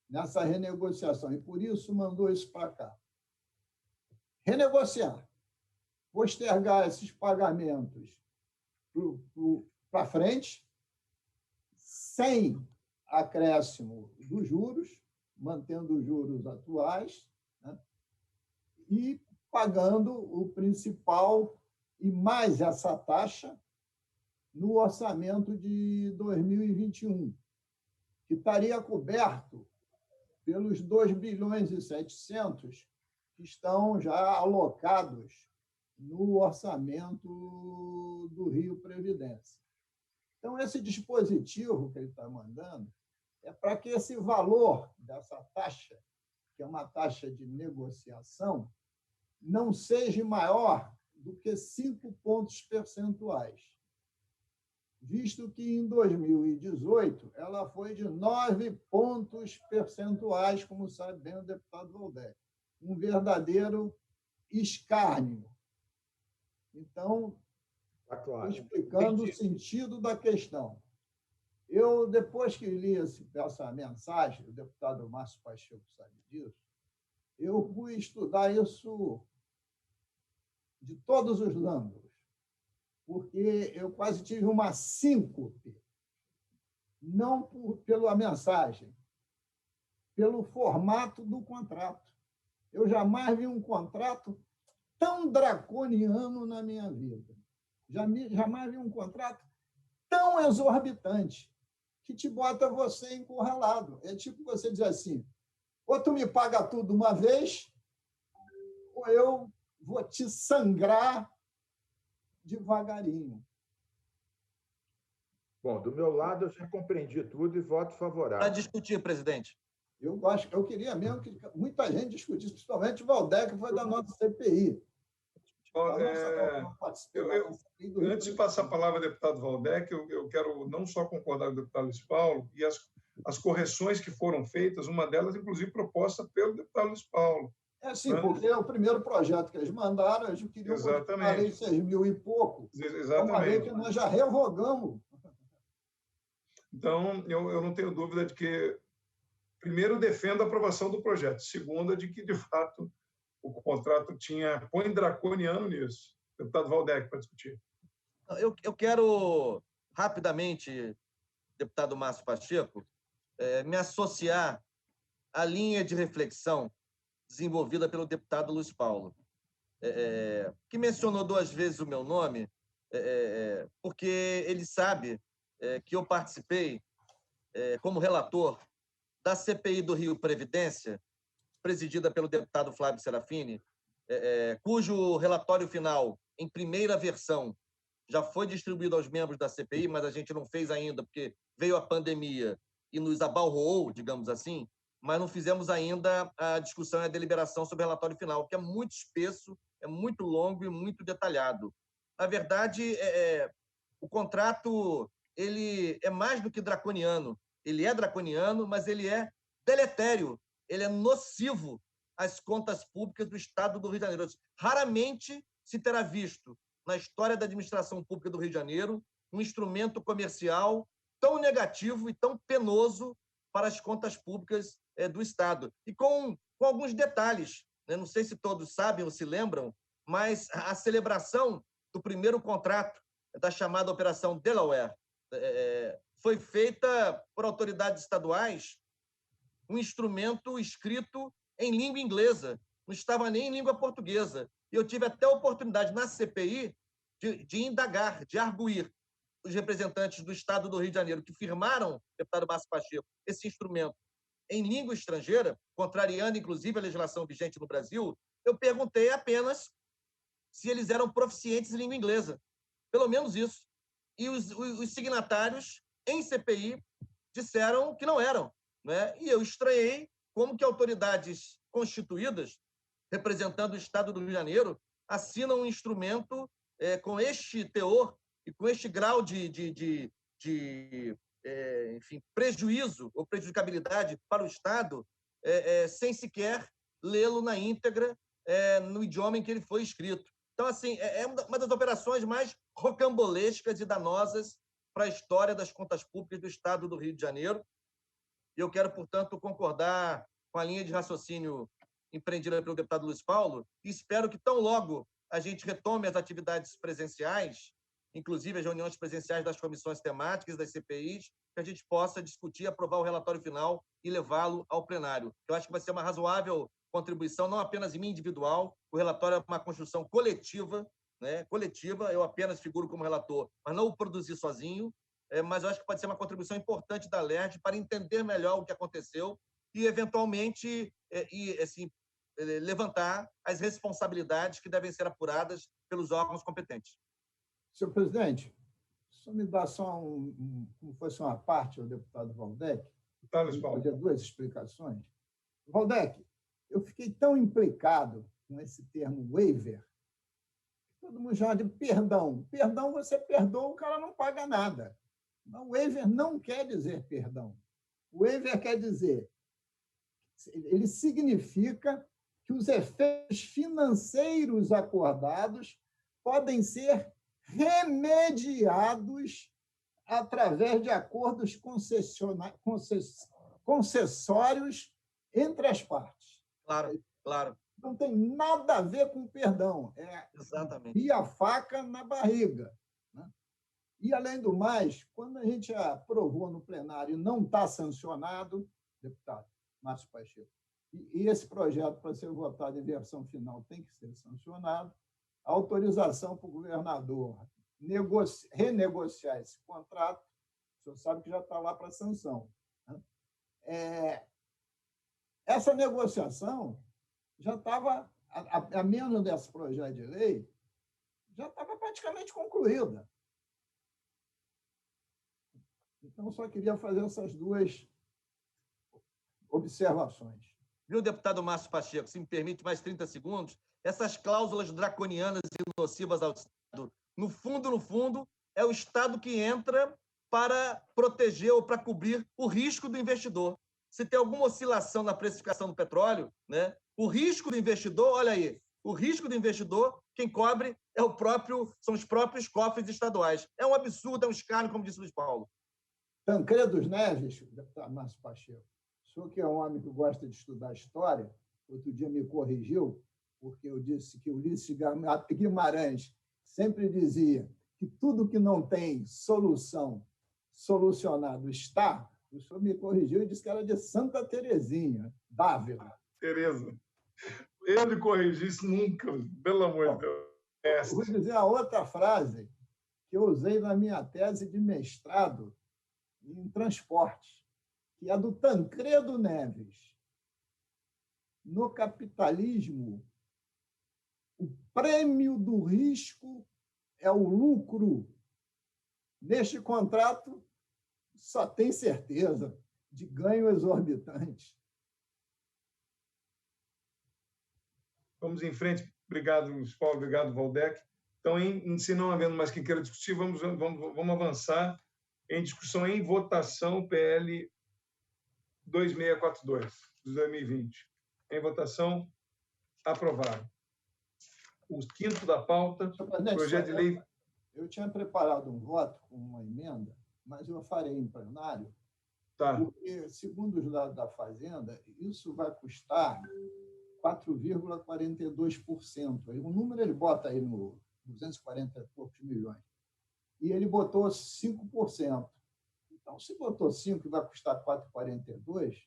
nessa renegociação? E, por isso, mandou isso para cá. renegociar, postergar esses pagamentos para frente, sem acréscimo dos juros, mantendo os juros atuais, né? E pagando o principal e mais essa taxa no orçamento de 2021, que estaria coberto pelos 2,7 bilhões que estão já alocados no orçamento do Rio Previdência. Então, esse dispositivo que ele está mandando é para que esse valor dessa taxa, que é uma taxa de negociação, não seja maior do que 5 pontos percentuais, visto que em 2018 ela foi de 9 pontos percentuais, como sabe bem o deputado Waldeck. Um verdadeiro escárnio. Então, estou explicando o sentido da questão. Eu, depois que li essa mensagem, o deputado Márcio Pacheco sabe disso, eu fui estudar isso de todos os ângulos, porque eu quase tive uma síncope, não pela mensagem, pelo formato do contrato. Eu jamais vi um contrato tão draconiano na minha vida. Jamais vi um contrato tão exorbitante, que te bota você encurralado. É tipo você dizer assim, ou tu me paga tudo uma vez, ou eu vou te sangrar devagarinho. Bom, do meu lado, eu já compreendi tudo e voto favorável. Para discutir, presidente. Eu queria mesmo que muita gente discutisse, principalmente o Waldeck, que foi da nossa CPI. Antes de passar a palavra ao deputado Waldeck, eu quero não só concordar com o deputado Luiz Paulo, e as correções que foram feitas, uma delas, inclusive, proposta pelo deputado Luiz Paulo. Sim, porque é o primeiro projeto que eles mandaram, eles queriam uma lei de 6.000 e pouco. Exatamente. É uma lei que nós já revogamos. Então, eu não tenho dúvida de que, primeiro, defendo a aprovação do projeto. Segunda, de que, de fato, o contrato põe draconiano nisso. Deputado Waldeck, para discutir. Eu quero, rapidamente, deputado Márcio Pacheco, me associar à linha de reflexão desenvolvida pelo deputado Luiz Paulo, que mencionou 2 vezes o meu nome, porque ele sabe que eu participei, como relator, da CPI do Rio Previdência, presidida pelo deputado Flávio Serafini, cujo relatório final, em primeira versão, já foi distribuído aos membros da CPI, mas a gente não fez ainda, porque veio a pandemia e nos abalroou, digamos assim, mas não fizemos ainda a discussão e a deliberação sobre o relatório final, que é muito espesso, é muito longo e muito detalhado. Na verdade, o contrato ele é mais do que draconiano. Ele é draconiano, mas ele é deletério, ele é nocivo às contas públicas do Estado do Rio de Janeiro. Raramente se terá visto, na história da administração pública do Rio de Janeiro, um instrumento comercial tão negativo e tão penoso para as contas públicas do Estado. E com alguns detalhes, né? Não sei se todos sabem ou se lembram, mas a celebração do primeiro contrato da chamada Operação Delaware foi feita por autoridades estaduais, um instrumento escrito em língua inglesa, não estava nem em língua portuguesa. E eu tive até a oportunidade, na CPI, de indagar, de arguir os representantes do Estado do Rio de Janeiro, que firmaram, deputado Márcio Pacheco, esse instrumento em língua estrangeira, contrariando, inclusive, a legislação vigente no Brasil. Eu perguntei apenas se eles eram proficientes em língua inglesa. Pelo menos isso. E os signatários, em CPI, disseram que não eram, né? E eu estranhei como que autoridades constituídas, representando o Estado do Rio de Janeiro, assinam um instrumento com este teor e com este grau de prejuízo ou prejudicabilidade para o Estado, sem sequer lê-lo na íntegra, no idioma em que ele foi escrito. Então, assim, é uma das operações mais rocambolescas e danosas para a história das contas públicas do Estado do Rio de Janeiro. E eu quero, portanto, concordar com a linha de raciocínio empreendida pelo deputado Luiz Paulo, e espero que tão logo a gente retome as atividades presenciais, inclusive as reuniões presenciais das comissões temáticas, das CPIs, que a gente possa discutir, aprovar o relatório final e levá-lo ao plenário. Eu acho que vai ser uma razoável contribuição, não apenas em mim individual, o relatório é uma construção coletiva, né? Coletiva, eu apenas figuro como relator, mas não o produzi sozinho, mas eu acho que pode ser uma contribuição importante da LERJ para entender melhor o que aconteceu e, eventualmente, levantar as responsabilidades que devem ser apuradas pelos órgãos competentes. Senhor presidente, só me dá só como fosse uma parte ao deputado Waldeck, fazer duas explicações. Waldeck, eu fiquei tão implicado com esse termo waiver, todo mundo chama de perdão. Perdão, você perdoa, o cara não paga nada. Mas waiver não quer dizer perdão. Waiver quer dizer, ele significa que os efeitos financeiros acordados podem ser remediados através de acordos concessórios entre as partes. Claro, claro. Não tem nada a ver com perdão. Exatamente. E a faca na barriga. Né? E, além do mais, quando a gente aprovou no plenário e não está sancionado, deputado Márcio Pacheco, e esse projeto, para ser votado em versão final, tem que ser sancionado, a autorização para o governador renegociar esse contrato, o senhor sabe que já está lá para sanção. Né? Essa negociação já estava, a menos desse projeto de lei, já estava praticamente concluída. Então, só queria fazer essas duas observações. Viu, deputado Márcio Pacheco, se me permite mais 30 segundos, essas cláusulas draconianas e nocivas ao Estado, no fundo, é o Estado que entra para proteger ou para cobrir o risco do investidor. Se tem alguma oscilação na precificação do petróleo, né, o risco do investidor, olha aí, o risco do investidor, quem cobre são os próprios cofres estaduais. É um absurdo, é um escárnio, como disse o Luiz Paulo. Tancredo Neves, deputado Márcio Pacheco, o senhor que é um homem que gosta de estudar história, outro dia me corrigiu, porque eu disse que Ulisses Guimarães sempre dizia que tudo que não tem solucionado está. O senhor me corrigiu e disse que era de Santa Terezinha, Dávila. Tereza. Ele corrigir isso nunca, pelo amor de Deus. Vou dizer a outra frase que eu usei na minha tese de mestrado em transporte, que é do Tancredo Neves. No capitalismo, o prêmio do risco é o lucro. Neste contrato, só tem certeza de ganho exorbitante. Vamos em frente. Obrigado, Luiz Paulo. Obrigado, Waldeck. Então, se não havendo mais quem queira discutir, vamos avançar em discussão, em votação, PL 2642, de 2020. Em votação, aprovado. O quinto da pauta, projeto de lei... Eu tinha preparado um voto com uma emenda, mas eu farei em plenário, porque, segundo os dados da Fazenda, isso vai custar 4,42%. O número ele bota aí no 240 e poucos milhões. E ele botou 5%. Então, se botou 5% e vai custar 4,42%,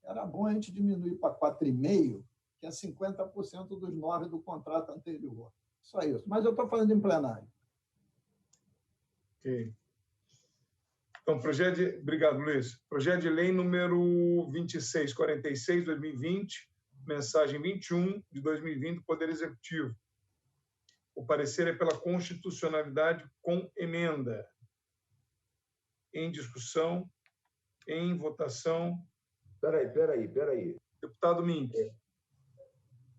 era bom a gente diminuir para 4,5%, que é 50% dos 9% do contrato anterior. Só isso. Mas eu estou falando em plenário. Ok. Então, obrigado, Luiz. Projeto de lei número 2646, 2020, mensagem 21 de 2020, do Poder Executivo. O parecer é pela constitucionalidade com emenda. Em discussão, em votação. Espera aí. Deputado Mink.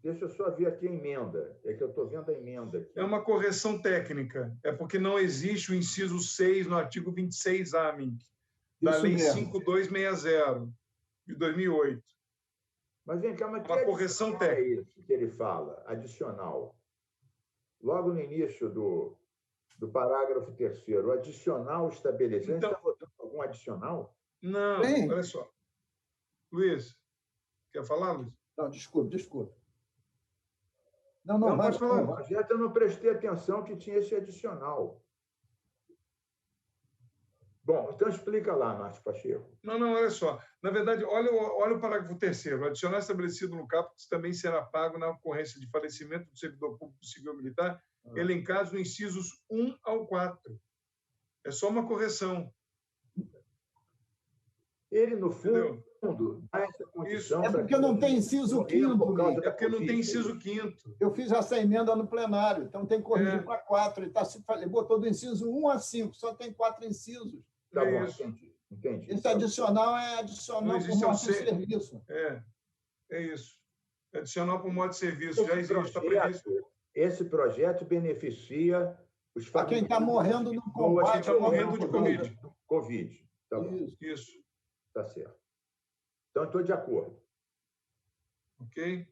Deixa eu só ver aqui a emenda. É que eu estou vendo a emenda aqui. É uma correção técnica. É porque não existe o inciso 6 no artigo 26A, Mink, da Lei 5260, de 2008. Mas vem cá, mas uma correção técnica. É isso que ele fala, adicional. Logo no início do parágrafo 3º, o adicional estabelecido. Então, está votando algum adicional? Não, olha só. Luiz, quer falar, Luiz? Não, desculpe. Não, mas falar. O projeto eu não prestei atenção que tinha esse adicional. Bom, então explica lá, Márcio Pacheco. Não, olha só. Na verdade, olha o parágrafo 3º. O adicional estabelecido no caput também será pago na ocorrência de falecimento do servidor público civil militar, elencados no incisos 1 ao 4. É só uma correção. Ele, no fundo, dá essa condição... É porque não tem inciso 5º. É porque não tem inciso 5º. Eu fiz essa emenda no plenário, então tem que corrigir para 4. Ele botou do inciso 1 a 5, só tem 4 incisos. Tá bom, entendi. Esse adicional é adicional por modo de serviço. É isso. Adicional por modo de serviço. Já existe, está previsto. Esse projeto beneficia os para quem está morrendo no combate. Quem está morrendo de Covid. Covid. Tá bom. Isso. Tá certo. Então, estou de acordo. Ok?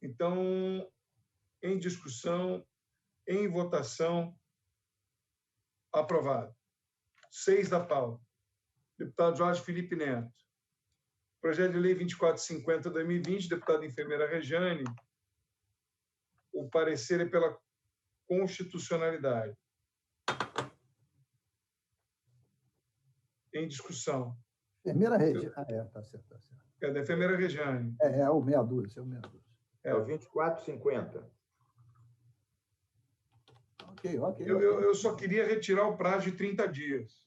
Então, em discussão, em votação, aprovado. 6 da pauta. Deputado Jorge Felipe Neto. Projeto de Lei 2450/2020, deputada enfermeira Rejane. O parecer é pela constitucionalidade. Em discussão. Enfermeira Rejane. Tá certo. É da enfermeira Rejane. É o 62. É o 2450. Ok. Eu só queria retirar o prazo de 30 dias,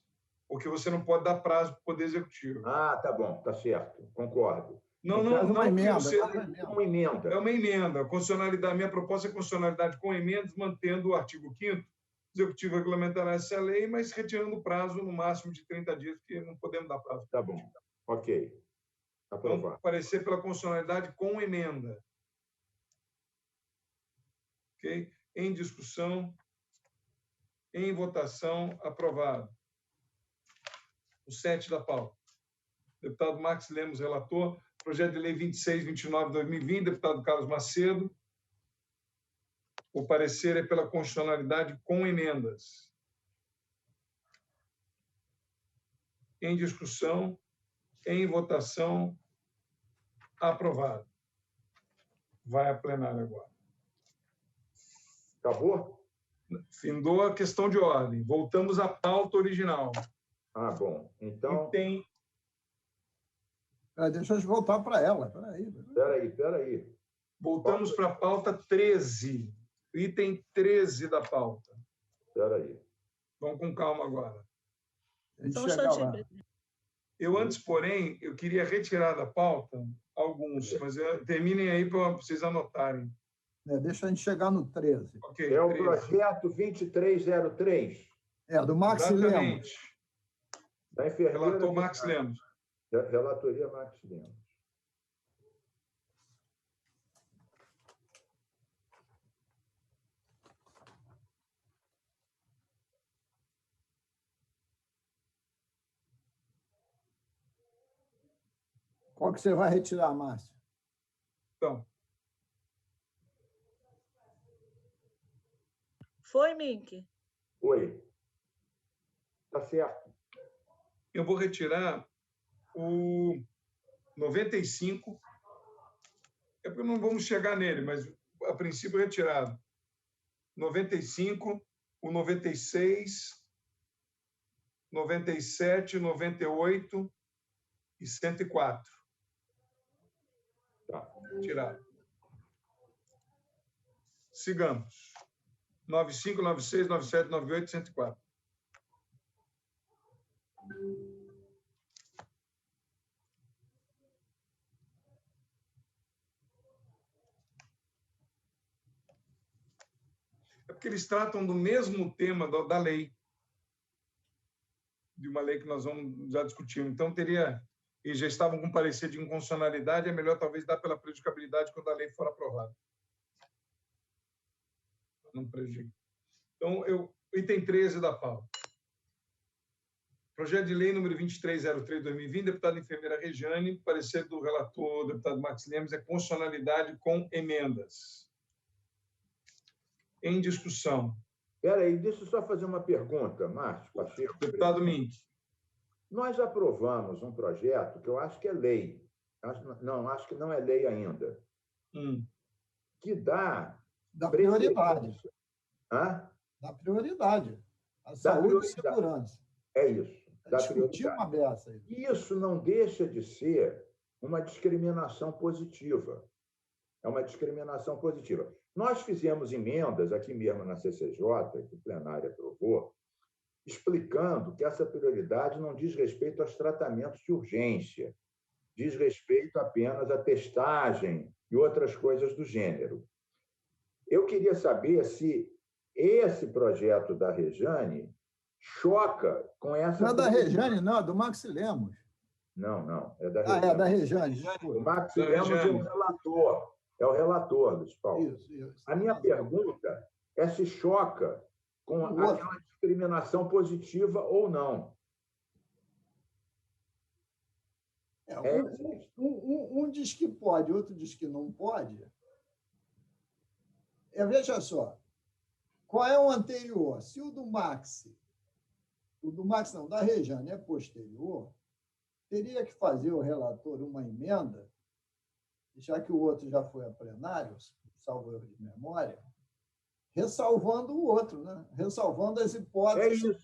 porque você não pode dar prazo para o Poder Executivo. Tá bom, tá certo, concordo. Não, uma emenda. Uma emenda. É uma emenda. A minha proposta é constitucionalidade com emendas, mantendo o artigo 5º. O Executivo regulamentará essa lei, mas retirando o prazo no máximo de 30 dias, porque não podemos dar prazo. Tá bom, ok. Aprovado. Então, parecer pela constitucionalidade com emenda. Ok? Em discussão. Em votação, aprovado. O 7 da pauta. Deputado Max Lemos, relator. Projeto de Lei 2629/2020, deputado Carlos Macedo. O parecer é pela constitucionalidade com emendas. Em discussão, em votação, aprovado. Vai a plenário agora. Acabou? Findou a questão de ordem. Voltamos à pauta original. Bom. Então... Deixa eu voltar para ela. Espera aí. Voltamos para a pauta 13. Item 13 da pauta. Espera aí. Vamos com calma agora. Então, antes, porém, eu queria retirar da pauta alguns, mas terminem aí para vocês anotarem. Deixa a gente chegar no 13. Okay, é o 13. projeto 2303. Do Max Lemos. Da enfermeira. Relator Max Lemos. Relatoria Max Lemos. Qual que você vai retirar, Márcio? Então. Foi, Mink? Oi. Tá certo. Eu vou retirar o 95. É porque não vamos chegar nele, mas a princípio retirado. 95, o 96, 97, 98 e 104. Tá. Tirado. Sigamos. 95, 96, 97, 98 e 104. É porque eles tratam do mesmo tema da lei. De uma lei que nós vamos já discutir. Então, e já estavam com parecer de inconstitucionalidade, é melhor talvez dar pela prejudicabilidade quando a lei for aprovada. Não prejudica. Então, item 13 da pauta. Projeto de lei número 2303/2020, deputada enfermeira Rejane, parecer do relator, deputado Max Lemos, é constitucionalidade com emendas. Em discussão. Espera aí, deixa eu só fazer uma pergunta, Márcio Pacheco. Deputado Mink. Nós aprovamos um projeto que eu acho que é lei, Acho que não é lei ainda. Que dá prioridade. Hã? Dá prioridade. A saúde e segurança. É isso. Discutir uma dessa aí. Isso não deixa de ser uma discriminação positiva. É uma discriminação positiva. Nós fizemos emendas aqui mesmo na CCJ, que o plenário aprovou, explicando que essa prioridade não diz respeito aos tratamentos de urgência, diz respeito apenas à testagem e outras coisas do gênero. Eu queria saber se esse projeto da Rejane choca com essa... Não é da Rejane, não, é do Maxi Lemos. Não, é da Rejane. É da Rejane. O Maxi Lemos é o relator. É o relator, Luiz Paulo. Isso. A minha pergunta é se choca com aquela discriminação positiva ou não. Um diz que pode, outro diz que não pode. Veja só, qual é o anterior? Se o do Maxi não, da Rejane é posterior, teria que fazer o relator uma emenda, já que o outro já foi a plenário, salvo erro de memória, ressalvando o outro, né? Ressalvando as hipóteses.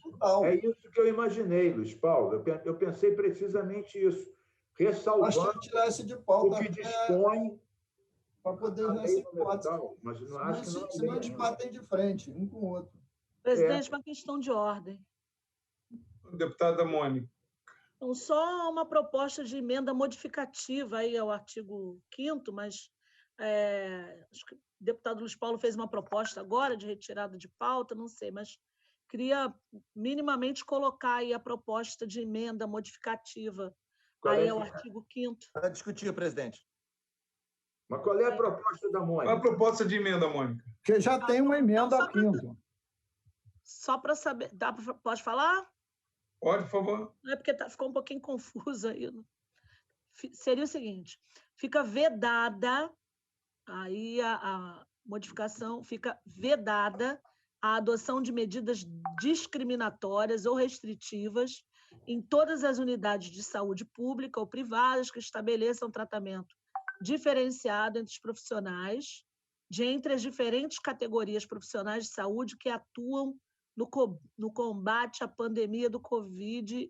É isso que eu imaginei, Luiz Paulo. Eu pensei precisamente isso. Ressalvando de pauta, o que dispõe para poder usar essa hipótese. Mas não acho que não. Senão eles batem de frente, um com o outro. Presidente, uma questão de ordem. Deputada Mônica. Então, só uma proposta de emenda modificativa aí ao artigo 5º, mas acho que o deputado Luiz Paulo fez uma proposta agora de retirada de pauta, não sei, mas queria minimamente colocar aí a proposta de emenda modificativa aí ao artigo 5º. Para discutir, presidente. Mas qual é a proposta da Mônica? Qual a proposta de emenda, Mônica? Porque já tem uma emenda ao 5º. Só para saber... Pode falar? Pode, por favor. Não é porque ficou um pouquinho confuso aí. Seria o seguinte, fica vedada, aí a modificação fica vedada a adoção de medidas discriminatórias ou restritivas em todas as unidades de saúde pública ou privadas que estabeleçam tratamento diferenciado entre os profissionais, de entre as diferentes categorias profissionais de saúde que atuam no combate à pandemia do Covid-19,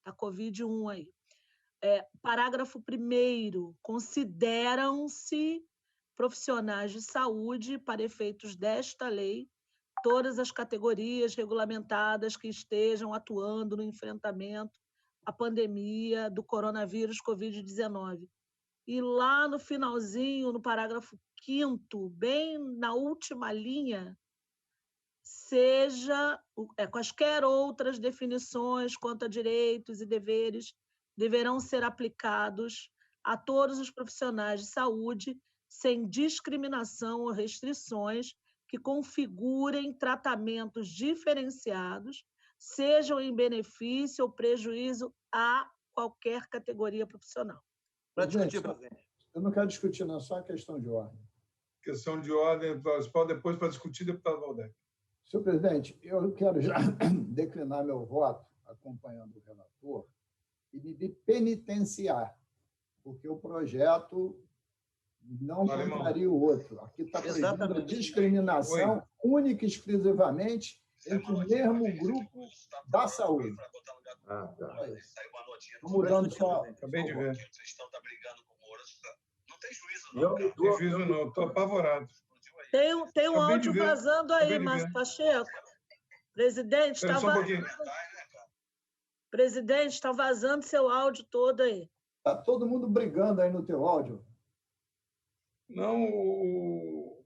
da Covid-1 aí. Parágrafo 1º, consideram-se profissionais de saúde, para efeitos desta lei, todas as categorias regulamentadas que estejam atuando no enfrentamento à pandemia do coronavírus Covid-19. E lá no finalzinho, no parágrafo 5º, bem na última linha, quaisquer outras definições quanto a direitos e deveres deverão ser aplicados a todos os profissionais de saúde, sem discriminação ou restrições que configurem tratamentos diferenciados, sejam em benefício ou prejuízo a qualquer categoria profissional. Para discutir, presidente. Eu não quero discutir, não, só a questão de ordem. Questão de ordem, depois para discutir, deputado Valdec. Senhor presidente, eu quero já declinar meu voto, acompanhando o relator, e me penitenciar, porque o projeto não contraria o outro. Aqui está proibindo a discriminação única e exclusivamente entre o mesmo grupo da saúde. Tá. Estou mudando só. Acabei de ver. Não tem juízo, não. Não tem juízo, não. Estou apavorado. Tem um áudio vazando aí, Márcio Pacheco. Presidente, está vazando seu áudio todo aí. Está todo mundo brigando aí no teu áudio. Não,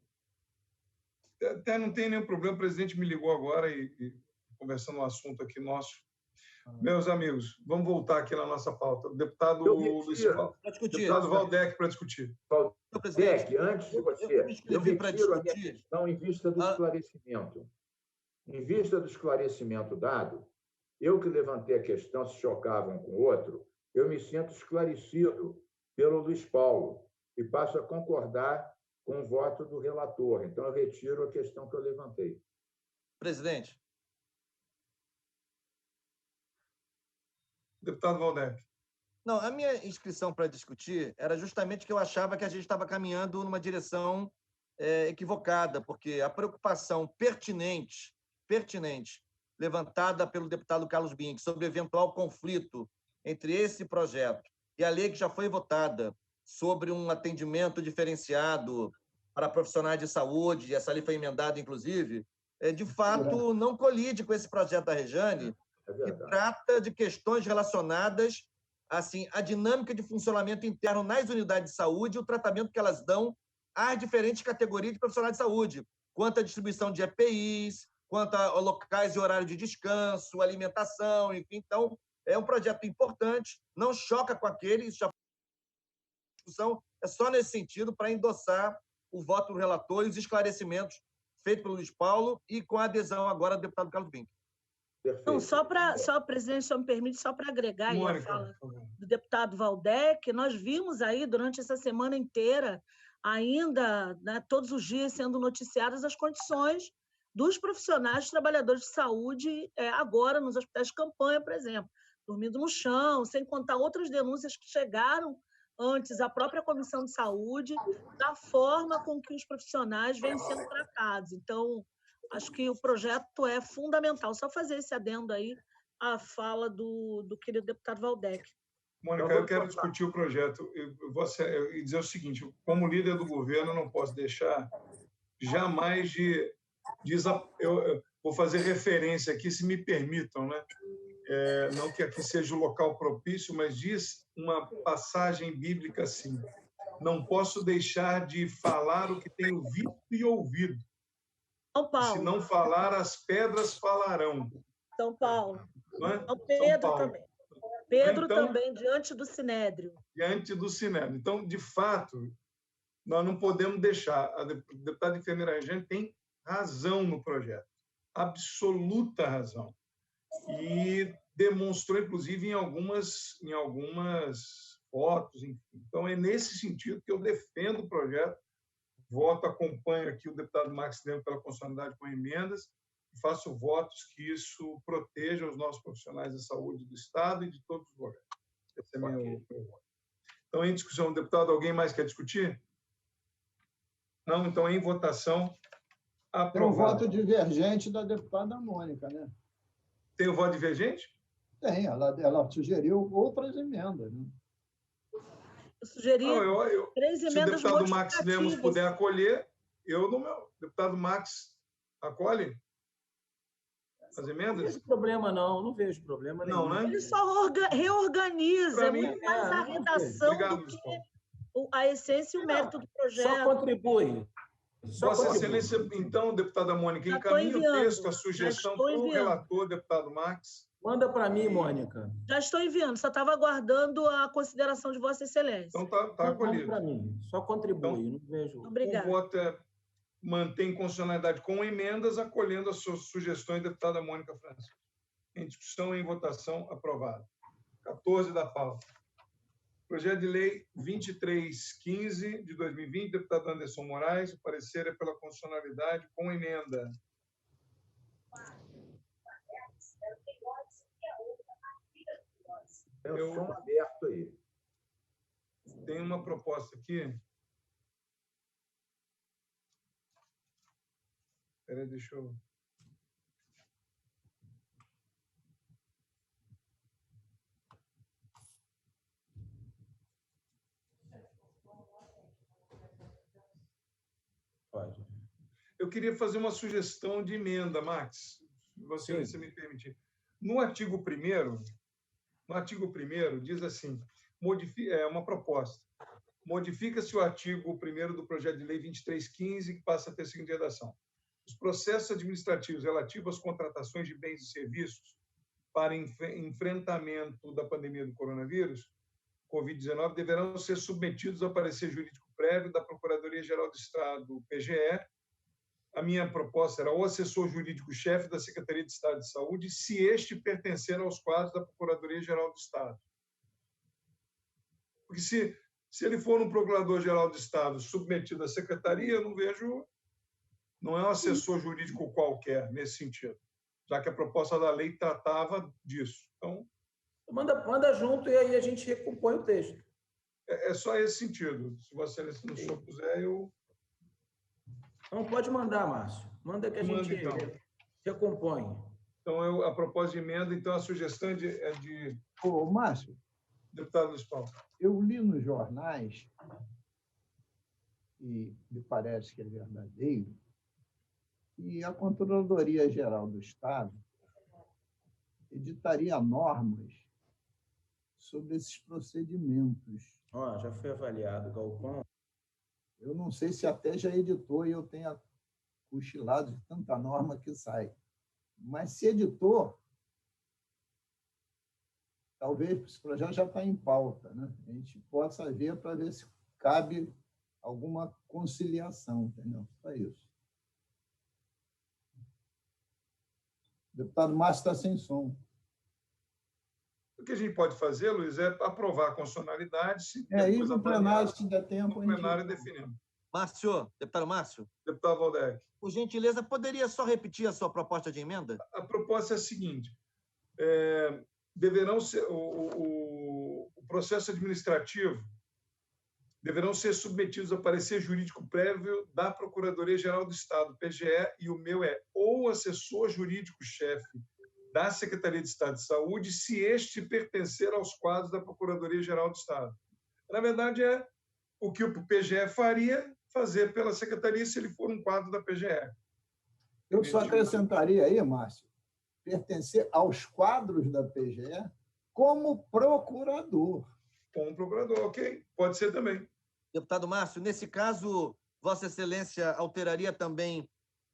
até não tem nenhum problema. O presidente me ligou agora e conversando um assunto aqui nosso. Meus amigos, vamos voltar aqui na nossa pauta. O deputado Luiz Paulo. Deputado Valdec para discutir. Valdec, antes de você, eu retiro a minha questão em vista do esclarecimento. Em vista do esclarecimento dado, eu que levantei a questão, se chocavam com o outro, eu me sinto esclarecido pelo Luiz Paulo e passo a concordar com o voto do relator. Então, eu retiro a questão que eu levantei. Presidente. Deputado Valdec. Não, a minha inscrição para discutir era justamente que eu achava que a gente estava caminhando numa direção equivocada, porque a preocupação pertinente levantada pelo deputado Carlos Binck sobre eventual conflito entre esse projeto e a lei que já foi votada sobre um atendimento diferenciado para profissionais de saúde, essa lei foi emendada, inclusive, de fato não colide com esse projeto da Rejane, que trata de questões relacionadas assim, à dinâmica de funcionamento interno nas unidades de saúde e o tratamento que elas dão às diferentes categorias de profissionais de saúde, quanto à distribuição de EPIs, quanto a locais e horário de descanso, alimentação, enfim. Então, é um projeto importante, não choca com aquele, isso já discussão é só nesse sentido para endossar o voto do relator e os esclarecimentos feitos pelo Luiz Paulo e com a adesão agora do deputado Carlos Binck. Não, presidente, só me permite, só para agregar aí a fala do deputado Valdec, nós vimos aí durante essa semana inteira, ainda, né, todos os dias sendo noticiadas as condições dos profissionais trabalhadores de saúde, agora nos hospitais de campanha, por exemplo, dormindo no chão, sem contar outras denúncias que chegaram antes à própria Comissão de Saúde, da forma com que os profissionais vêm sendo tratados. Então, acho que o projeto é fundamental. Só fazer esse adendo aí à fala do querido deputado Valdec. Mônica, eu quero discutir o projeto e dizer o seguinte, como líder do governo, eu não posso deixar jamais eu vou fazer referência aqui, se me permitam, né? Não que aqui seja o local propício, mas diz uma passagem bíblica assim, não posso deixar de falar o que tenho visto e ouvido. São Paulo. Se não falar, as pedras falarão. São Paulo. Não é? Pedro São Paulo. Também. Pedro então, também, diante do Sinédrio. Diante do Sinédrio. Então, de fato, nós não podemos deixar. A deputada enfermeira Rejane tem razão no projeto, absoluta razão. E demonstrou, inclusive, em algumas fotos. Enfim. Então, é nesse sentido que eu defendo o projeto. Voto, acompanho aqui o deputado Max Lemos pela constitucionalidade com emendas e faço votos que isso proteja os nossos profissionais da saúde do Estado e de todos os lugares. Esse é meu voto. Então, em discussão, deputado, alguém mais quer discutir? Não? Então, em votação, aprovado. Tem um voto divergente da deputada Mônica, né? Tem o voto divergente? Tem, ela sugeriu outras emendas, né? Eu sugeri 3 emendas. Se o deputado Max Lemos puder acolher, deputado Max acolhe as emendas? Não vejo problema, não vejo problema nenhum. Não, né? Ele só reorganiza, muito mais a redação do que a essência e o mérito do projeto. Só contribui. Vossa Excelência, então, deputada Mônica, encaminha o texto, a sugestão para o relator, deputado Max. Manda para mim, Mônica. Já estou enviando, só estava aguardando a consideração de Vossa Excelência. Então, está acolhido. Para mim, só contribui, então, não vejo. Obrigada. O voto mantém constitucionalidade com emendas, acolhendo as suas sugestões, deputada Mônica Francisco. Em discussão e em votação, aprovado. 14 da pauta. Projeto de Lei 2315, de 2020, deputado Anderson Moraes. O parecer é pela constitucionalidade com emenda. Eu som aberto aí. Tem uma proposta aqui. Espera aí, deixa eu... Pode. Eu queria fazer uma sugestão de emenda, Max, se você me permitir. No artigo 1º, diz assim, uma proposta. Modifica-se o artigo 1º do projeto de lei 2315, que passa a ter a seguinte redação. Os processos administrativos relativos às contratações de bens e serviços para enfrentamento da pandemia do coronavírus, Covid-19, deverão ser submetidos ao parecer jurídico prévio da Procuradoria-Geral do Estado, PGE. A minha proposta era o assessor jurídico-chefe da Secretaria de Estado de Saúde, se este pertencer aos quadros da Procuradoria-Geral do Estado. Porque se ele for um Procurador-Geral do Estado submetido à Secretaria, eu não vejo... Não é um assessor jurídico qualquer, nesse sentido, já que a proposta da lei tratava disso. Então, Manda junto e aí a gente recompõe o texto. É só esse sentido. Se Vossa Excelência não senhor puser, eu... Não, pode mandar, Márcio. Manda que a gente recompõe. Então, a proposta de emenda, então, a sugestão é de... Ô, Márcio. Deputado Luiz Paulo. Eu li nos jornais, e me parece que é verdadeiro, que a Controladoria Geral do Estado editaria normas sobre esses procedimentos. Já foi avaliado, Galpão. Eu não sei se até já editou e eu tenha cochilado de tanta norma que sai. Mas se editou, talvez esse projeto já está em pauta, né? A gente possa ver para ver se cabe alguma conciliação, entendeu? Só isso. O deputado Márcio está sem som. O que a gente pode fazer, Luiz, é aprovar a constitucionalidade. Aí no plenário, se der tempo... No plenário definimos. Márcio, deputado Márcio. Deputado Valdec. Por gentileza, poderia só repetir a sua proposta de emenda? A proposta é a seguinte. Deverão ser... O processo administrativo deverão ser submetidos a parecer jurídico prévio da Procuradoria-Geral do Estado, PGE, e o meu é ou assessor jurídico-chefe da Secretaria de Estado de Saúde, se este pertencer aos quadros da Procuradoria-Geral do Estado. Na verdade, é o que o PGE faria fazer pela Secretaria se ele for um quadro da PGE. Eu só acrescentaria aí, Márcio, pertencer aos quadros da PGE como procurador. Como procurador, ok. Pode ser também. Deputado Márcio, nesse caso, Vossa Excelência alteraria também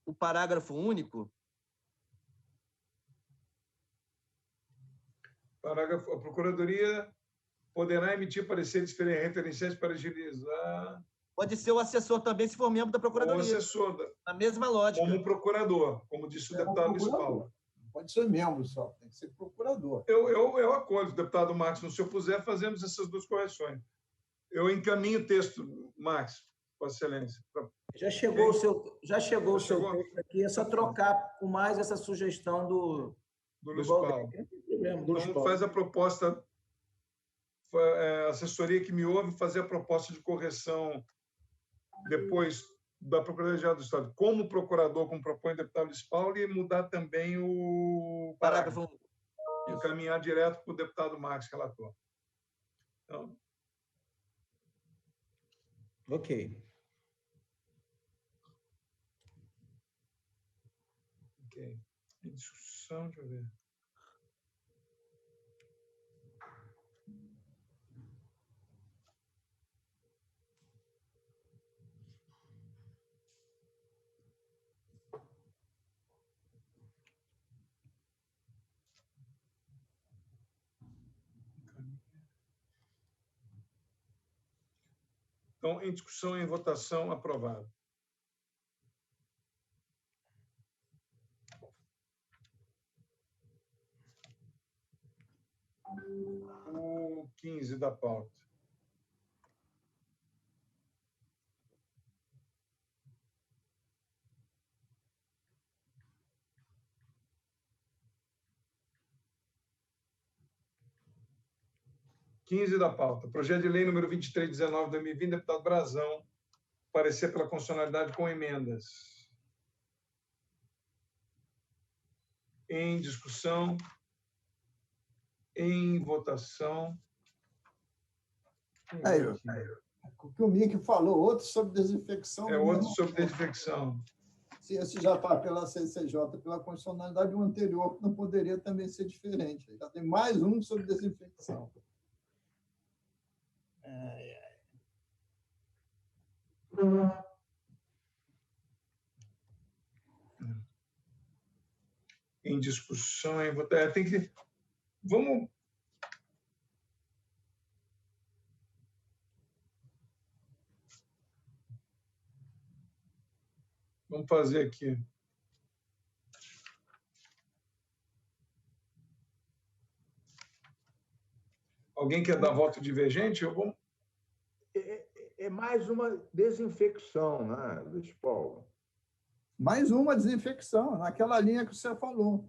o parágrafo único? Parágrafo. A Procuradoria poderá emitir pareceres referenciais para agilizar... Pode ser o assessor também, se for membro da Procuradoria. O assessor. Na mesma lógica. Como procurador, como disse o deputado Luiz Paulo. Pode ser membro só, tem que ser procurador. Eu acolho, deputado Max, se eu puser, fazemos essas duas correções. Eu encaminho o texto, Max, Vossa Excelência. Já chegou o seu texto aqui, é só trocar com mais essa sugestão do Luiz Paulo. Então, faz a proposta, a assessoria que me ouve, fazer a proposta de correção depois da Procuradoria-Geral do Estado, como procurador, como propõe o deputado Luiz Paulo, e mudar também o parágrafo. Encaminhar direto para o deputado Max, relator. Então... Ok. Ok. Em discussão, deixa eu ver. Então, em discussão, em votação, aprovado. O 15 da pauta. Projeto de lei número 2319/2020, deputado Brazão, parecer pela constitucionalidade com emendas. Em discussão, em votação. O que o Mick falou, outro sobre desinfecção. Outro sobre desinfecção. Se esse já está pela CCJ, pela constitucionalidade, o anterior não poderia também ser diferente. Já tem mais um sobre desinfecção. Em discussão, em votação. Tem que... Vamos fazer aqui. Alguém quer dar voto divergente? Eu vou... É mais uma desinfecção, né, Luiz Paulo? Mais uma desinfecção, naquela linha que você falou.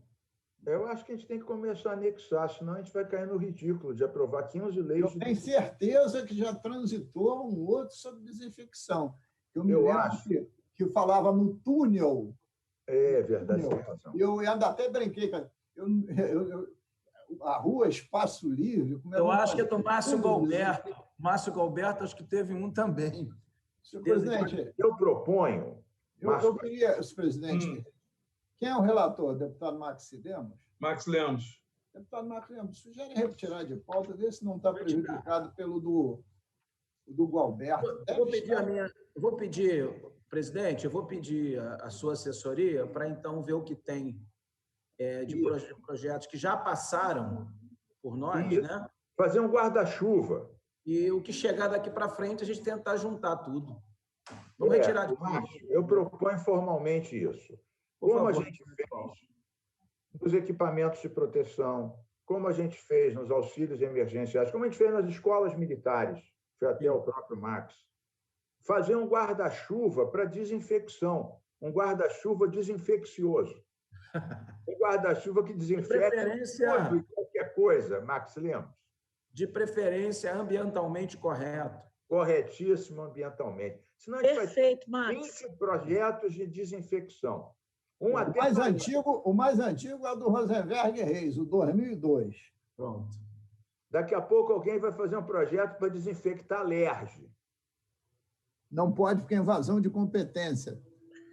Eu acho que a gente tem que começar a anexar, senão a gente vai cair no ridículo de aprovar 15 leis. Eu tenho certeza que já transitou um outro sobre desinfecção. Eu me lembro acho que falava no túnel. É verdade, túnel. tem razão. Eu ainda até brinquei, cara. A rua Espaço Livre... Eu acho que é do Márcio Galberto. Márcio Galberto, acho que teve um também. Senhor presidente, eu proponho... Eu queria, senhor presidente, quem é o relator? Deputado Max Lemos? Max Lemos. Deputado Max Lemos, sugere retirar de pauta, ver se não está prejudicado pelo do Galberto. Vou pedir, presidente, eu vou pedir a sua assessoria para, então, ver o que tem de projetos que já passaram por nós, né? Fazer um guarda-chuva. E o que chegar daqui para frente, a gente tentar juntar tudo. Vamos retirar de pauta. Eu proponho formalmente isso. Como a gente fez nos equipamentos de proteção, como a gente fez nos auxílios emergenciais, como a gente fez nas escolas militares, foi até o próprio Max, fazer um guarda-chuva para desinfecção, um guarda-chuva desinfeccioso, um guarda-chuva que desinfecta tudo e qualquer coisa, Max Lemos. De preferência ambientalmente correto. Corretíssimo ambientalmente. Senão a gente vai ter 20 projetos de desinfecção. O mais antigo é o do Rosenberg Reis, o 2002. Pronto. Daqui a pouco alguém vai fazer um projeto para desinfectar a LERJ. Não pode, porque é invasão de competência.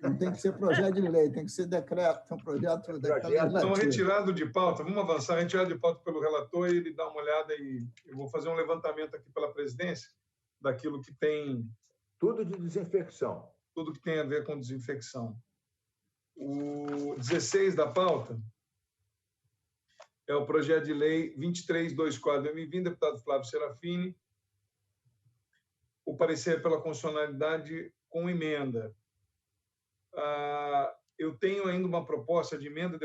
Não tem que ser projeto de lei, tem que ser decreto, um projeto legislativo. Então, retirado de pauta, vamos avançar, retirado de pauta pelo relator, e ele dá uma olhada e eu vou fazer um levantamento aqui pela presidência daquilo que tem... Tudo de desinfecção. Tudo que tem a ver com desinfecção. O 16 da pauta é o projeto de lei 2324/2020, deputado Flávio Serafini. O parecer pela constitucionalidade com emenda. Eu tenho ainda uma proposta de emenda,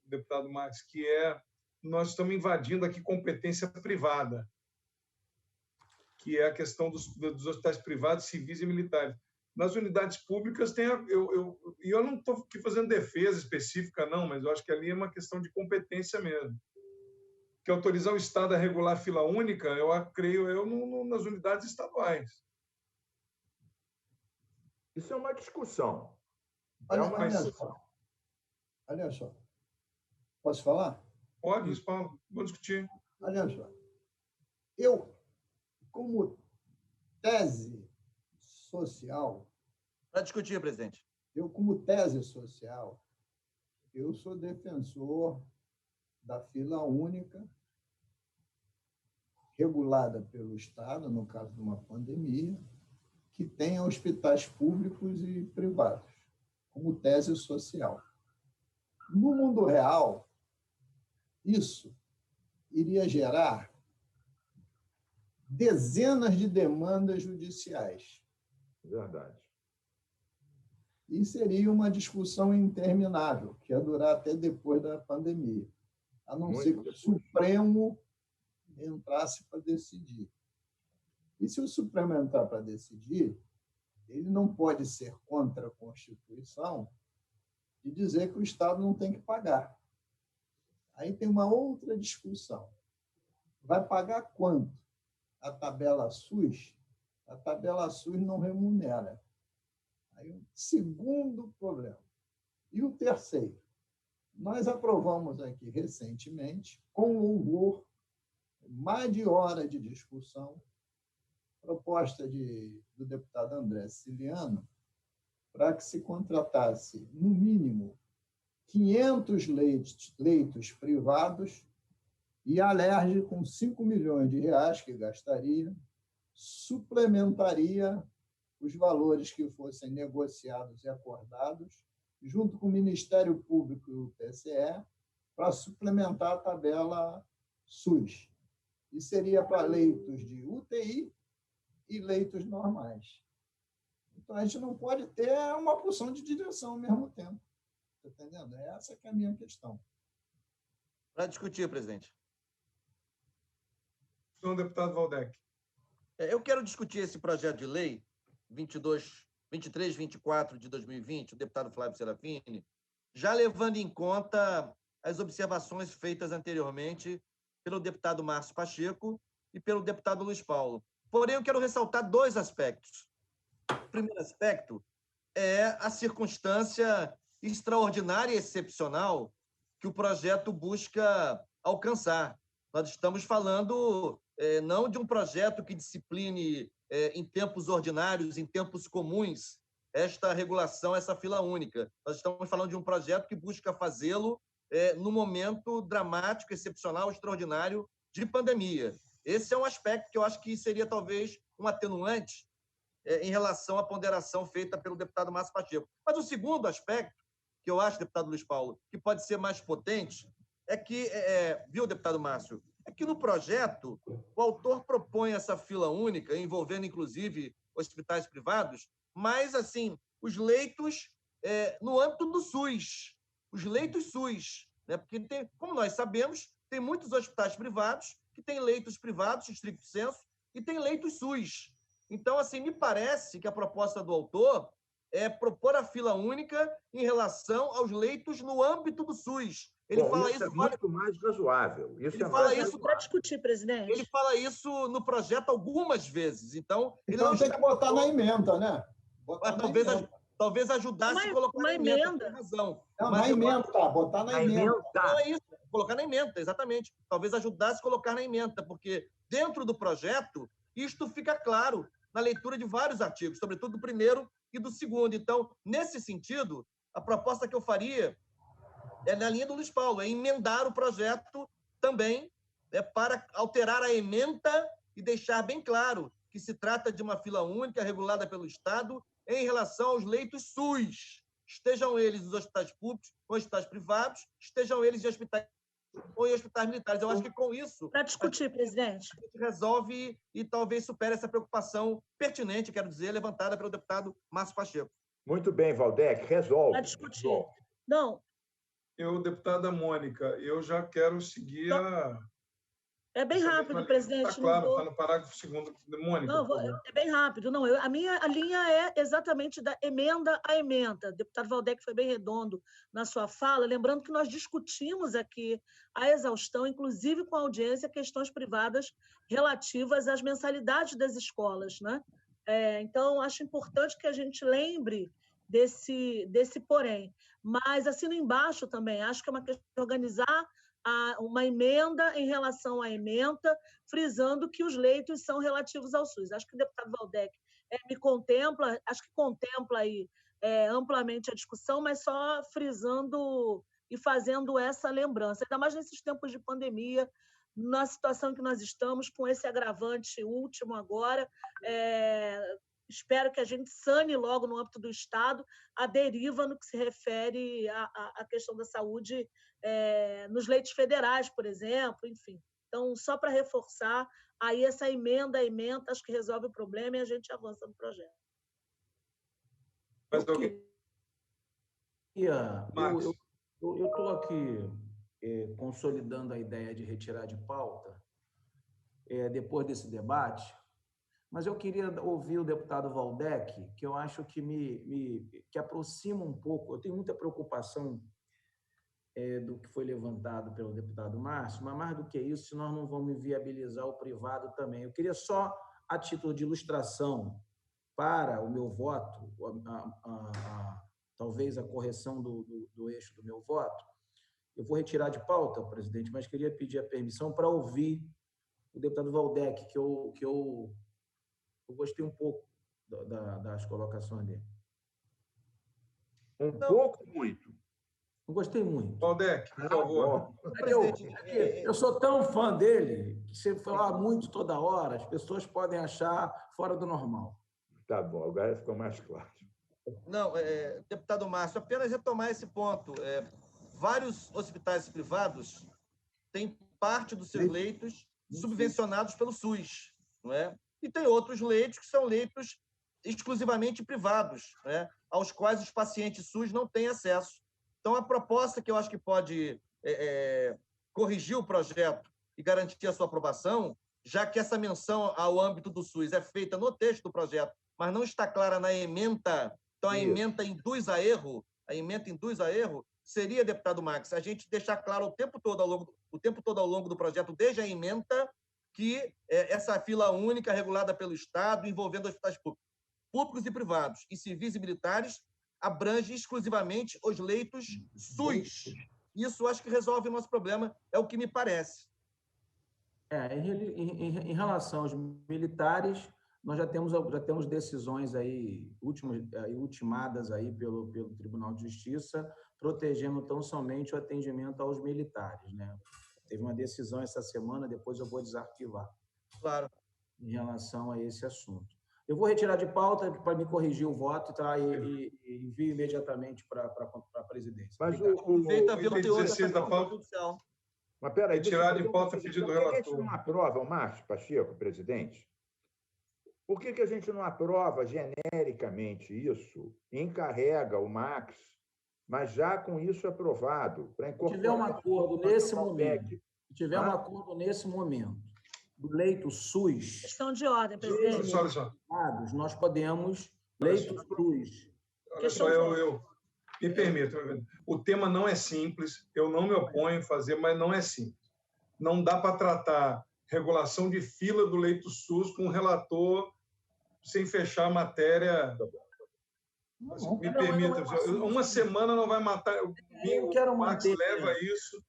deputado Max, que é: nós estamos invadindo aqui competência privada, que é a questão dos hospitais privados, civis e militares. Nas unidades públicas, eu não estou aqui fazendo defesa específica, não, mas eu acho que ali é uma questão de competência mesmo. Que autorizar o Estado a regular fila única, eu creio nas unidades estaduais. Isso é uma discussão. Olha só. Posso falar? Pode, Paulo. Vou discutir. Olha só. Eu, como tese social... Para discutir, presidente. Eu, como tese social, eu sou defensor da fila única, regulada pelo Estado, no caso de uma pandemia, que tenha hospitais públicos e privados, como tese social. No mundo real, isso iria gerar dezenas de demandas judiciais. Verdade. E seria uma discussão interminável, que ia durar até depois da pandemia, a não ser que o Supremo entrasse para decidir. E se o Supremo entrar para decidir, ele não pode ser contra a Constituição e dizer que o Estado não tem que pagar. Aí tem uma outra discussão. Vai pagar quanto? A tabela SUS? A tabela SUS não remunera. Aí um segundo problema. E o terceiro? Nós aprovamos aqui recentemente, com louvor, mais de hora de discussão, proposta do deputado André Siciliano, para que se contratasse, no mínimo, 500 leitos privados e a LERJ, com 5 milhões de reais que gastaria, suplementaria os valores que fossem negociados e acordados, junto com o Ministério Público e o TCE, para suplementar a tabela SUS. E seria para leitos de UTI e leitos normais. Então, a gente não pode ter uma porção de direção ao mesmo tempo. Está entendendo? Essa que é a minha questão. Para discutir, presidente. Senhor deputado Waldeck. Eu quero discutir esse projeto de lei 2324 de 2020, o deputado Flávio Serafini, já levando em conta as observações feitas anteriormente pelo deputado Márcio Pacheco e pelo deputado Luiz Paulo. Porém, eu quero ressaltar 2 aspectos. O primeiro aspecto é a circunstância extraordinária e excepcional que o projeto busca alcançar. Nós estamos falando não de um projeto que discipline em tempos ordinários, em tempos comuns, esta regulação, essa fila única. Nós estamos falando de um projeto que busca fazê-lo no momento dramático, excepcional, extraordinário de pandemia. Esse é um aspecto que eu acho que seria talvez um atenuante em relação à ponderação feita pelo deputado Márcio Pacheco. Mas o segundo aspecto, que eu acho, deputado Luiz Paulo, que pode ser mais potente, é que, viu, deputado Márcio, é que no projeto o autor propõe essa fila única, envolvendo, inclusive, hospitais privados, mas, assim, os leitos no âmbito do SUS, os leitos SUS, né? Porque, como nós sabemos, tem muitos hospitais privados que têm leitos privados, estricto senso, e tem leitos SUS. Então, assim, me parece que a proposta do autor é propor a fila única em relação aos leitos no âmbito do SUS. Ele fala isso é muito mais razoável. Ele fala isso para discutir, presidente. Ele fala isso no projeto algumas vezes. Então tem que botar na emenda, né? Talvez ajudasse a colocar na emenda. Tem razão. Não, na emenda, botar na emenda. Não é isso, colocar na emenda, exatamente. Talvez ajudasse a colocar na emenda, porque dentro do projeto isto fica claro na leitura de vários artigos, sobretudo do primeiro e do segundo. Então, nesse sentido, a proposta que eu faria é na linha do Luiz Paulo, é emendar o projeto também para alterar a ementa e deixar bem claro que se trata de uma fila única regulada pelo Estado em relação aos leitos SUS, estejam eles nos hospitais públicos ou hospitais privados, estejam eles em hospitais ou em hospitais militares. Eu acho que com isso... Para discutir, presidente. A gente resolve e talvez supere essa preocupação pertinente, quero dizer, levantada pelo deputado Márcio Pacheco. Muito bem, Valdec, resolve. Para discutir. Não. Deputada Mônica, eu já quero seguir a... É bem rápido, presidente. Está claro, está no parágrafo 2º. Mônica. Não, é bem rápido. Não, a minha linha é exatamente da emenda à emenda. O deputado Valdec foi bem redondo na sua fala, lembrando que nós discutimos aqui a exaustão, inclusive com a audiência, questões privadas relativas às mensalidades das escolas, né? Então, acho importante que a gente lembre desse porém. Mas, assino embaixo também, acho que é uma questão de organizar uma emenda em relação à ementa, frisando que os leitos são relativos ao SUS. Acho que o deputado Valdec me contempla, acho que contempla aí amplamente a discussão, mas só frisando e fazendo essa lembrança, ainda mais nesses tempos de pandemia, na situação em que nós estamos, com esse agravante último agora. Espero que a gente sane logo no âmbito do Estado a deriva no que se refere à questão da saúde nos leitos federais, por exemplo, enfim. Então, só para reforçar, aí essa emenda, acho que resolve o problema e a gente avança no projeto. Eu estou aqui consolidando a ideia de retirar de pauta depois desse debate, mas eu queria ouvir o deputado Valdec, que eu acho que que aproxima um pouco. Eu tenho muita preocupação do que foi levantado pelo deputado Márcio, mas mais do que isso, se nós não vamos inviabilizar o privado também. Eu queria só, a título de ilustração para o meu voto, talvez a correção do eixo do meu voto, eu vou retirar de pauta, presidente, mas queria pedir a permissão para ouvir o deputado Valdec, que eu gostei um pouco das colocações dele. Pouco, muito? Não gostei muito. Valdec, por favor. Eu sou tão fã dele que se falar muito toda hora, as pessoas podem achar fora do normal. Tá bom, agora ficou mais claro. Não, deputado Márcio, apenas retomar esse ponto. Vários hospitais privados têm parte dos seus leitos subvencionados pelo SUS, não é? E tem outros leitos que são leitos exclusivamente privados, né? Aos quais os pacientes SUS não têm acesso. Então, a proposta que eu acho que pode corrigir o projeto e garantir a sua aprovação, já que essa menção ao âmbito do SUS é feita no texto do projeto, mas não está clara na ementa, então a ementa induz a erro, a emenda induz a erro, seria, deputado Max, a gente deixar claro o tempo todo ao longo do projeto, desde a emenda, que essa fila única regulada pelo Estado, envolvendo hospitais públicos e privados, e civis e militares, abrange exclusivamente os leitos SUS. Isso acho que resolve o nosso problema, é o que me parece. Em relação aos militares, nós já temos decisões aí, ultimadas aí pelo Tribunal de Justiça, protegendo tão somente o atendimento aos militares, né? Teve uma decisão essa semana, depois eu vou desarquivar. Claro. Em relação a esse assunto. Eu vou retirar de pauta para me corrigir o voto, tá? E envio imediatamente para a presidência. Mas feita pelo teor da pauta judicial. Mas peraí, retirar de pauta pedido do relator. Por que a gente não aprova, o Márcio Pacheco, presidente? Por que a gente não aprova genericamente isso, encarrega o Max, mas já com isso aprovado, para incorporar... Se tiver um acordo nesse momento, do leito SUS... Questão de ordem, presidente. Nós podemos... Leito SUS. Olha só, eu me permito. O tema não é simples, eu não me oponho a fazer, mas não é simples. Não dá para tratar regulação de fila do leito SUS com um relator sem fechar a matéria. Me permita, uma semana não vai matar. O Max leva isso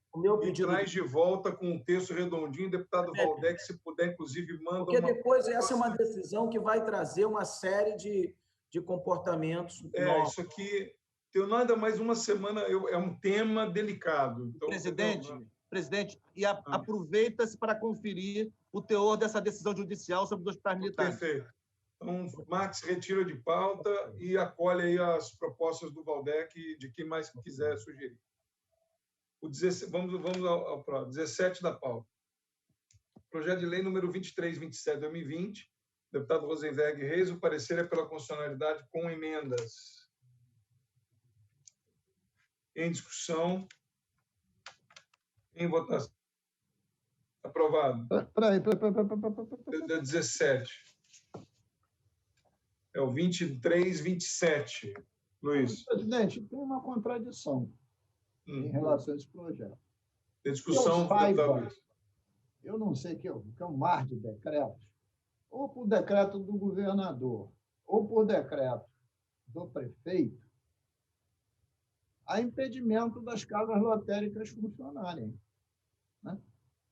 e traz de volta com um texto redondinho. Deputado Waldeck, se puder, inclusive, manda. Porque depois essa é uma decisão que vai trazer uma série de comportamentos novos. Isso aqui, tem nada mais uma semana, é um tema delicado. Então, Presidente, e aproveita-se para conferir o teor dessa decisão judicial sobre os hospitais militares. Perfeito. Então, Max retira de pauta e acolhe aí as propostas do Waldeck e de quem mais quiser sugerir. Vamos ao próximo. 17 da pauta. Projeto de lei número 2327 de 2020, deputado Rosenberg Reis, o parecer é pela constitucionalidade com emendas. Em discussão. Em votação. Aprovado. Peraí. 17. É o 2327. Luiz. Presidente, tem uma contradição em relação a esse projeto. Tem discussão, deputado Luiz. Eu não sei que é um mar de decretos, ou por decreto do governador, ou por decreto do prefeito, há impedimento das casas lotéricas funcionarem. Né?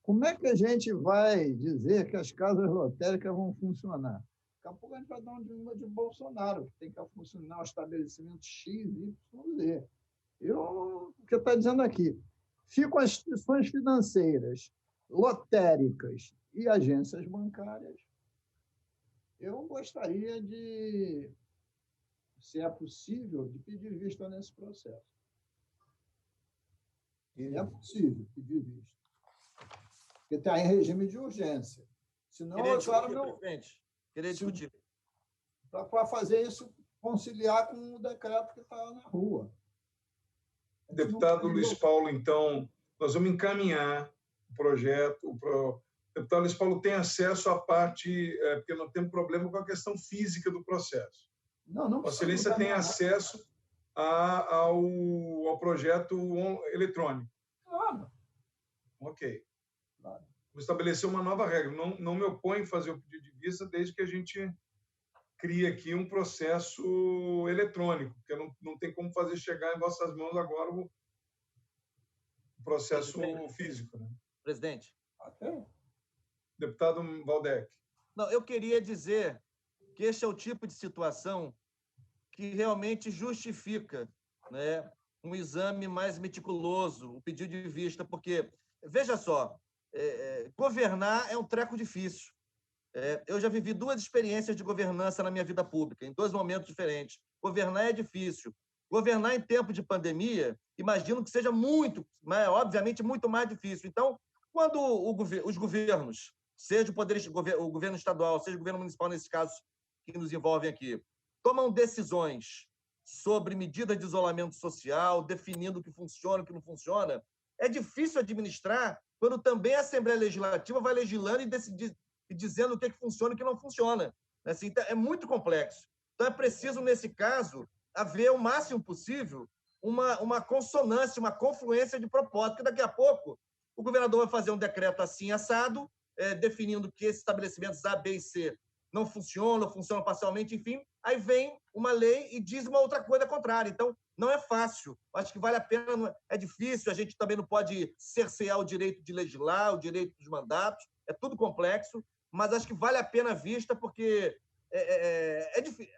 Como é que a gente vai dizer que as casas lotéricas vão funcionar? Daqui a pouco a gente vai dar uma de Bolsonaro, que tem que funcionar o estabelecimento X, Y, Z. O que está dizendo aqui? Ficam as instituições financeiras, lotéricas e agências bancárias. Eu gostaria de, se é possível, de pedir vista nesse processo. E é possível pedir vista. Porque está em regime de urgência. Senão, Queria discutir. Para fazer isso, conciliar com o decreto que está na rua. Deputado Luiz Paulo, então, nós vamos encaminhar o projeto. O deputado Luiz Paulo tem acesso à parte, porque não tem problema com a questão física do processo. Não. Vossa Excelência tem acesso ao projeto eletrônico. Claro. Ok. Claro. Vou estabelecer uma nova regra. Não me oponho a fazer o pedido de vista desde que a gente crie aqui um processo eletrônico, porque não tem como fazer chegar em vossas mãos agora o processo físico. Né? Presidente. Deputado Waldeck. Não, eu queria dizer que este é o tipo de situação que realmente justifica, né, um exame mais meticuloso, o pedido de vista, porque, veja só, governar é um treco difícil. Eu já vivi 2 experiências de governança na minha vida pública, em 2 momentos diferentes. Governar é difícil. Governar em tempo de pandemia, imagino que seja obviamente, muito mais difícil. Então, quando os governos, seja o governo estadual, seja o governo municipal, nesses casos que nos envolvem aqui, tomam decisões sobre medidas de isolamento social, definindo o que funciona, o que não funciona, é difícil administrar quando também a Assembleia Legislativa vai legislando e dizendo o que funciona e o que não funciona. Assim, é muito complexo. Então, é preciso, nesse caso, haver o máximo possível uma consonância, uma confluência de propósito, que daqui a pouco o governador vai fazer um decreto assim, assado, definindo que esses estabelecimentos A, B e C não funcionam parcialmente, enfim, aí vem uma lei e diz uma outra coisa contrária. Então, não é fácil. Acho que vale a pena, é difícil, a gente também não pode cercear o direito de legislar, o direito dos mandatos, é tudo complexo, mas acho que vale a pena a vista, porque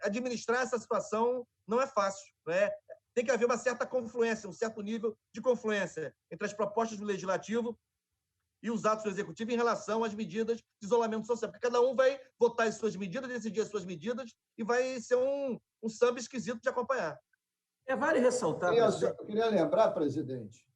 administrar essa situação não é fácil, né? Tem que haver uma certa confluência, um certo nível de confluência entre as propostas do Legislativo e os atos do Executivo em relação às medidas de isolamento social, porque cada um vai votar as suas medidas, decidir as suas medidas, e vai ser um samba esquisito de acompanhar. Vale ressaltar... Eu queria lembrar, presidente,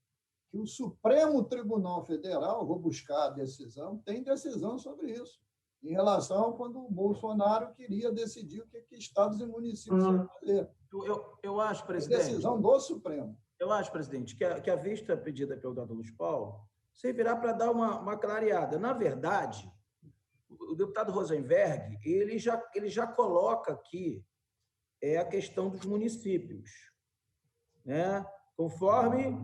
que o Supremo Tribunal Federal, vou buscar a decisão, tem decisão sobre isso, em relação a quando o Bolsonaro queria decidir o que estados e municípios iam fazer. Eu acho, presidente... Decisão do Supremo. Eu acho, presidente, que a vista pedida pelo doutor Luiz Paulo servirá para dar uma clareada. Na verdade, o deputado Rosenberg ele já coloca aqui a questão dos municípios, né? Conforme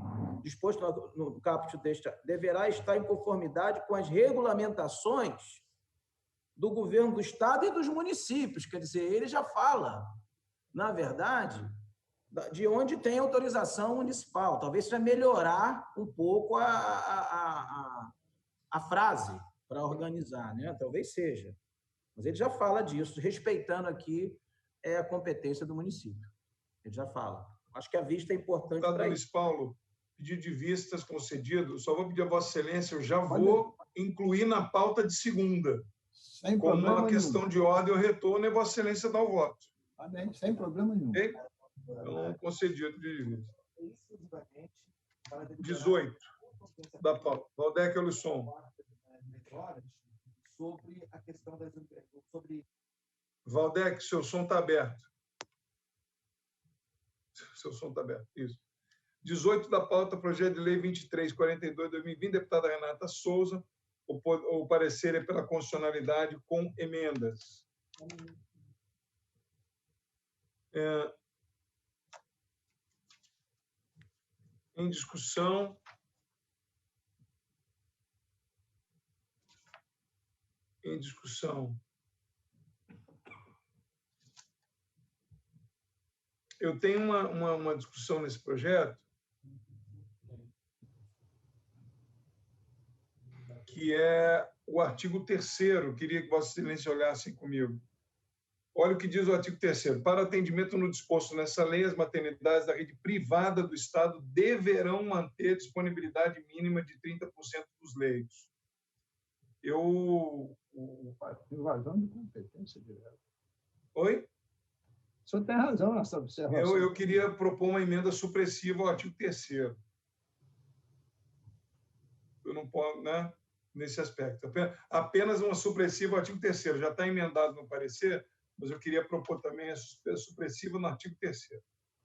disposto no caput deste, deverá estar em conformidade com as regulamentações do governo do Estado e dos municípios. Quer dizer, ele já fala, na verdade, de onde tem autorização municipal. Talvez seja melhorar um pouco a frase para organizar, né? Talvez seja. Mas ele já fala disso, respeitando aqui a competência do município. Ele já fala. Acho que a vista é importante para isso. Luiz Paulo, pedido de vistas concedido. Só vou pedir a Vossa Excelência, eu já vou incluir na pauta de segunda. Sem como problema uma questão nenhum. de ordem, eu retorno e Vossa Excelência dá o voto. Tá bem, sem problema nenhum. Okay? Então, concedido de vista. 18 da pauta. Valdec Elisson. Sobre a questão das... Valdec, seu som está aberto. Seu som está aberto, isso. 18 da pauta, projeto de lei 2342/2020, deputada Renata Souza. O parecer é pela constitucionalidade com emendas. Em discussão. Em discussão. Eu tenho uma discussão nesse projeto que é o artigo 3º. Queria que Vossa Excelência olhassem comigo. Olha o que diz o artigo 3º. Para atendimento no disposto nessa lei, as maternidades da rede privada do Estado deverão manter disponibilidade mínima de 30% dos leitos. Invasão de competência direta. Oi? O senhor tem razão nessa observação. Eu queria propor uma emenda supressiva ao artigo 3º. Eu não posso, né? Nesse aspecto. Apenas uma supressiva ao artigo 3º. Já está emendado no parecer, mas eu queria propor também a supressiva no artigo 3º.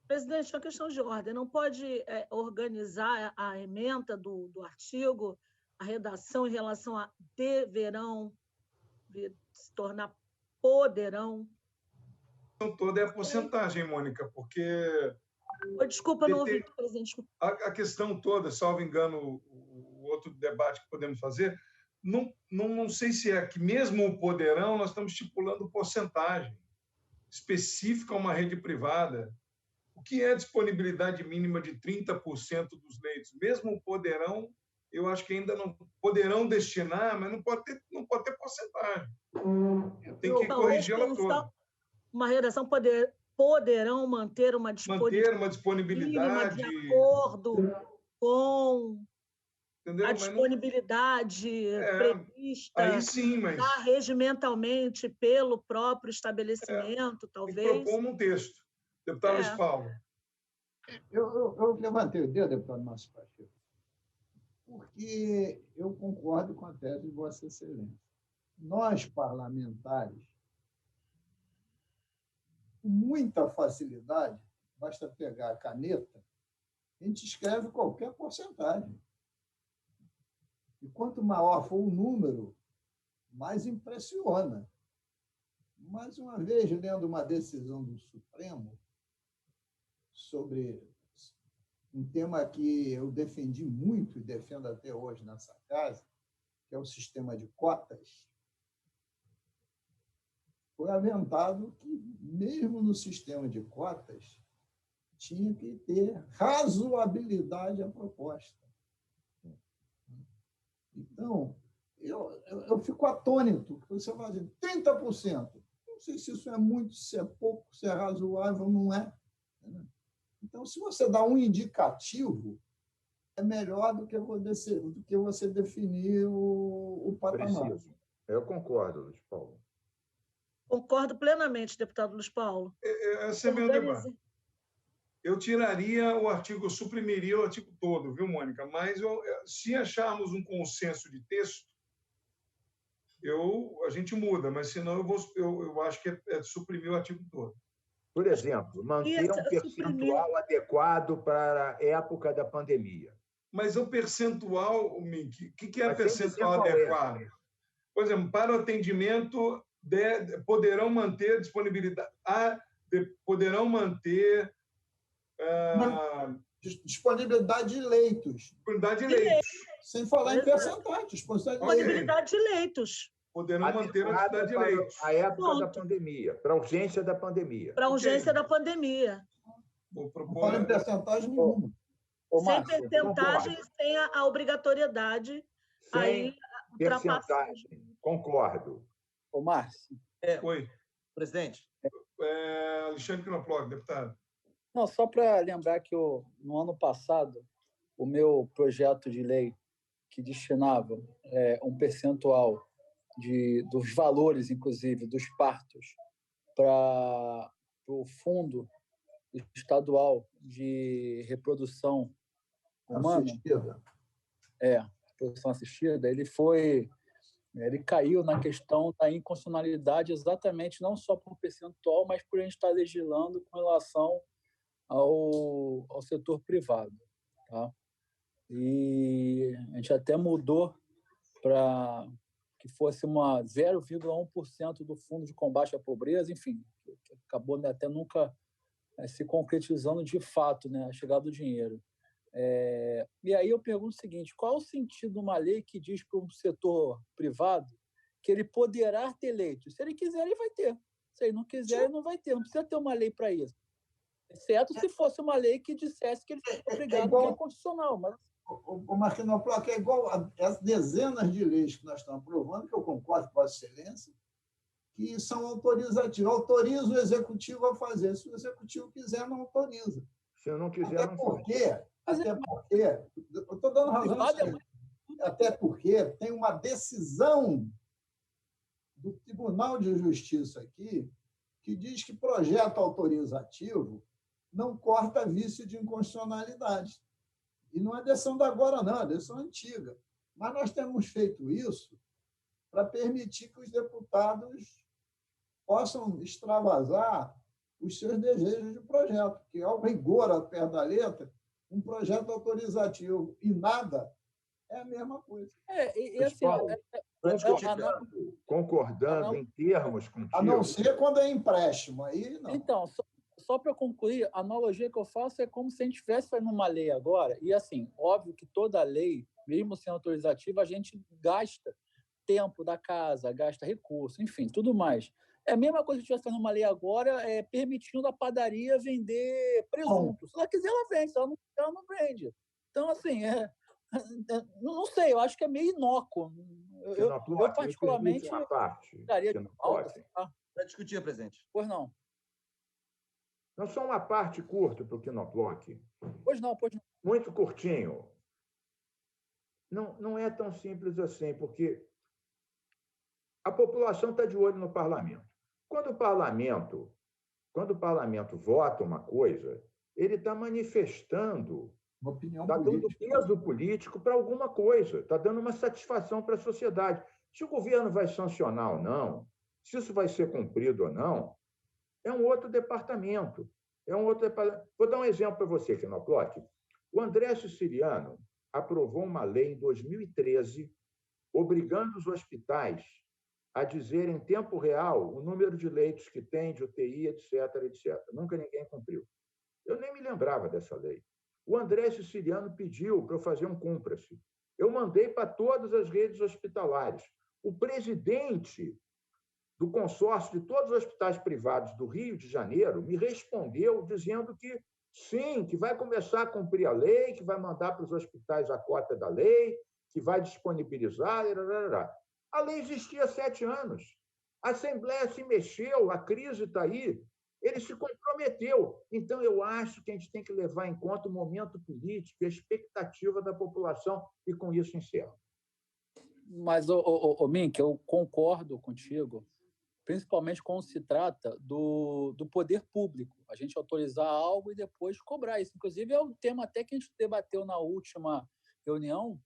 Presidente, é uma questão de ordem. Não pode organizar a emenda do artigo, a redação em relação a deverão se tornar poderão? Toda é a porcentagem, Mônica, porque... Desculpa, não ouvi, presidente. A questão toda, salvo engano, o outro debate que podemos fazer, não sei se é que mesmo o poderão, nós estamos estipulando porcentagem específica a uma rede privada. O que é a disponibilidade mínima de 30% dos leitos? Mesmo o poderão, eu acho que ainda não poderão destinar, mas não pode ter porcentagem. Tem que corrigi-la toda. Uma redação poderão manter uma disponibilidade de acordo com a disponibilidade prevista aí sim, mas... regimentalmente pelo próprio estabelecimento, talvez. Propor um texto. Deputado Luiz Paulo. Eu levantei o dedo, deputado Márcio Pacheco, porque eu concordo com a tese de Vossa Excelência. Nós, parlamentares, com muita facilidade, basta pegar a caneta, a gente escreve qualquer porcentagem. E quanto maior for o número, mais impressiona. Mais uma vez, lendo uma decisão do Supremo sobre um tema que eu defendi muito e defendo até hoje nessa casa, que é o sistema de cotas. Foi aventado que, mesmo no sistema de cotas, tinha que ter razoabilidade à proposta. Então, eu fico atônito. Você vai dizer 30%. Não sei se isso é muito, se é pouco, se é razoável, não é. Então, se você dá um indicativo, é melhor do que você definir o patamar. Preciso. Eu concordo, Luiz Paulo. Concordo plenamente, deputado Luiz Paulo. Esse é meu debate. Eu tiraria o artigo, eu suprimiria o artigo todo, viu, Mônica? Mas se acharmos um consenso de texto, a gente muda, mas senão eu acho que é suprimir o artigo todo. Por exemplo, manter um percentual adequado para a época da pandemia. Mas o percentual, Mink, o que é percentual adequado? Por exemplo, para o atendimento, poderão manter disponibilidade, poderão manter disponibilidade de leitos. Disponibilidade de leitos. Sem falar em percentagem. Disponibilidade de leitos. Poderão manter a disponibilidade de leitos. A época da pandemia, para a urgência da pandemia. Para a urgência da pandemia. Vou propor... Não fala em percentagem nenhuma. Sem percentagem, sem a obrigatoriedade. Sem aí, percentagem. Concordo. Ô, Márcio. Oi. Presidente. Alexandre Knoploch, deputado. Não, só para lembrar que no ano passado, o meu projeto de lei que destinava um percentual dos valores, inclusive, dos partos para o Fundo Estadual de Reprodução Humana, reprodução assistida, ele caiu na questão da inconstitucionalidade exatamente não só por percentual, mas por a gente estar legislando com relação ao setor privado. Tá? E a gente até mudou para que fosse 0,1% do Fundo de Combate à Pobreza, enfim, que acabou até nunca se concretizando de fato, né, a chegada do dinheiro. E aí eu pergunto o seguinte, qual é o sentido de uma lei que diz para um setor privado que ele poderá ter leitos? Se ele quiser, ele vai ter. Se ele não quiser, ele não vai ter. Não precisa ter uma lei para isso. Exceto se fosse uma lei que dissesse que ele fosse obrigado, que é constitucional. Mas... O Marquinhos Knoploch, é igual as dezenas de leis que nós estamos aprovando, que eu concordo com a excelência, que são autorizativas. Autoriza o executivo a fazer. Se o executivo quiser, não autoriza. Se eu não quiser, até não porque, eu estou dando razão. Até porque tem uma decisão do Tribunal de Justiça aqui que diz que projeto autorizativo não corta vício de inconstitucionalidade. E não é decisão da agora, não, é decisão antiga. Mas nós temos feito isso para permitir que os deputados possam extravasar os seus desejos de projeto, que, ao rigor, ao pé da letra, um projeto autorizativo e nada é a mesma coisa. Concordando em termos contigo. A não ser quando é empréstimo, aí não. Então, só para concluir, a analogia que eu faço é como se a gente estivesse fazendo uma lei agora, e assim, óbvio que toda lei, mesmo sendo autorizativa, a gente gasta tempo da casa, gasta recurso, enfim, tudo mais. É a mesma coisa que estivesse fazendo uma lei agora, permitindo a padaria vender presunto. Se ela quiser, ela vende, se ela não quiser, ela não vende. Então, assim, não sei, eu acho que é meio inócuo. Eu particularmente... Uma parte. Para discutir, presidente. Pois não. Não só uma parte curta para o Knoploch. Pois não. Muito curtinho. Não é tão simples assim, porque a população está de olho no parlamento. Quando o parlamento vota uma coisa, ele está manifestando, está dando peso político para alguma coisa, está dando uma satisfação para a sociedade. Se o governo vai sancionar ou não, se isso vai ser cumprido ou não, é um outro departamento. Vou dar um exemplo para você, Knoploch. O André Siciliano aprovou uma lei em 2013 obrigando os hospitais a dizer em tempo real o número de leitos que tem, de UTI, etc., etc. Nunca ninguém cumpriu. Eu nem me lembrava dessa lei. O André Siciliano pediu para eu fazer um cúmplice. Eu mandei para todas as redes hospitalares. O presidente do consórcio de todos os hospitais privados do Rio de Janeiro me respondeu dizendo que sim, que vai começar a cumprir a lei, que vai mandar para os hospitais a cota da lei, que vai disponibilizar. A lei existia há 7 anos. A Assembleia se mexeu, a crise está aí. Ele se comprometeu. Então, eu acho que a gente tem que levar em conta o momento político e a expectativa da população, e com isso encerro. Mas, Mink, eu concordo contigo, principalmente quando se trata do poder público, a gente autorizar algo e depois cobrar isso. Inclusive, é um tema até que a gente debateu na última reunião,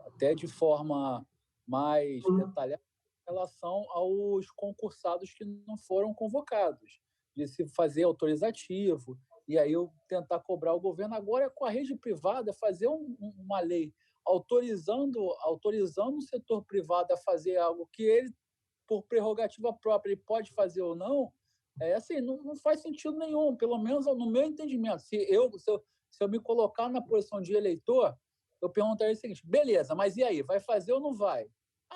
até de forma mais detalhada, em relação aos concursados que não foram convocados, de se fazer autorizativo, e aí eu tentar cobrar o governo. Agora, com a rede privada, fazer uma lei autorizando o setor privado a fazer algo que ele, por prerrogativa própria, ele pode fazer ou não, assim, não faz sentido nenhum, pelo menos no meu entendimento. Se eu me colocar na posição de eleitor, eu perguntaria o seguinte: beleza, mas e aí, vai fazer ou não vai?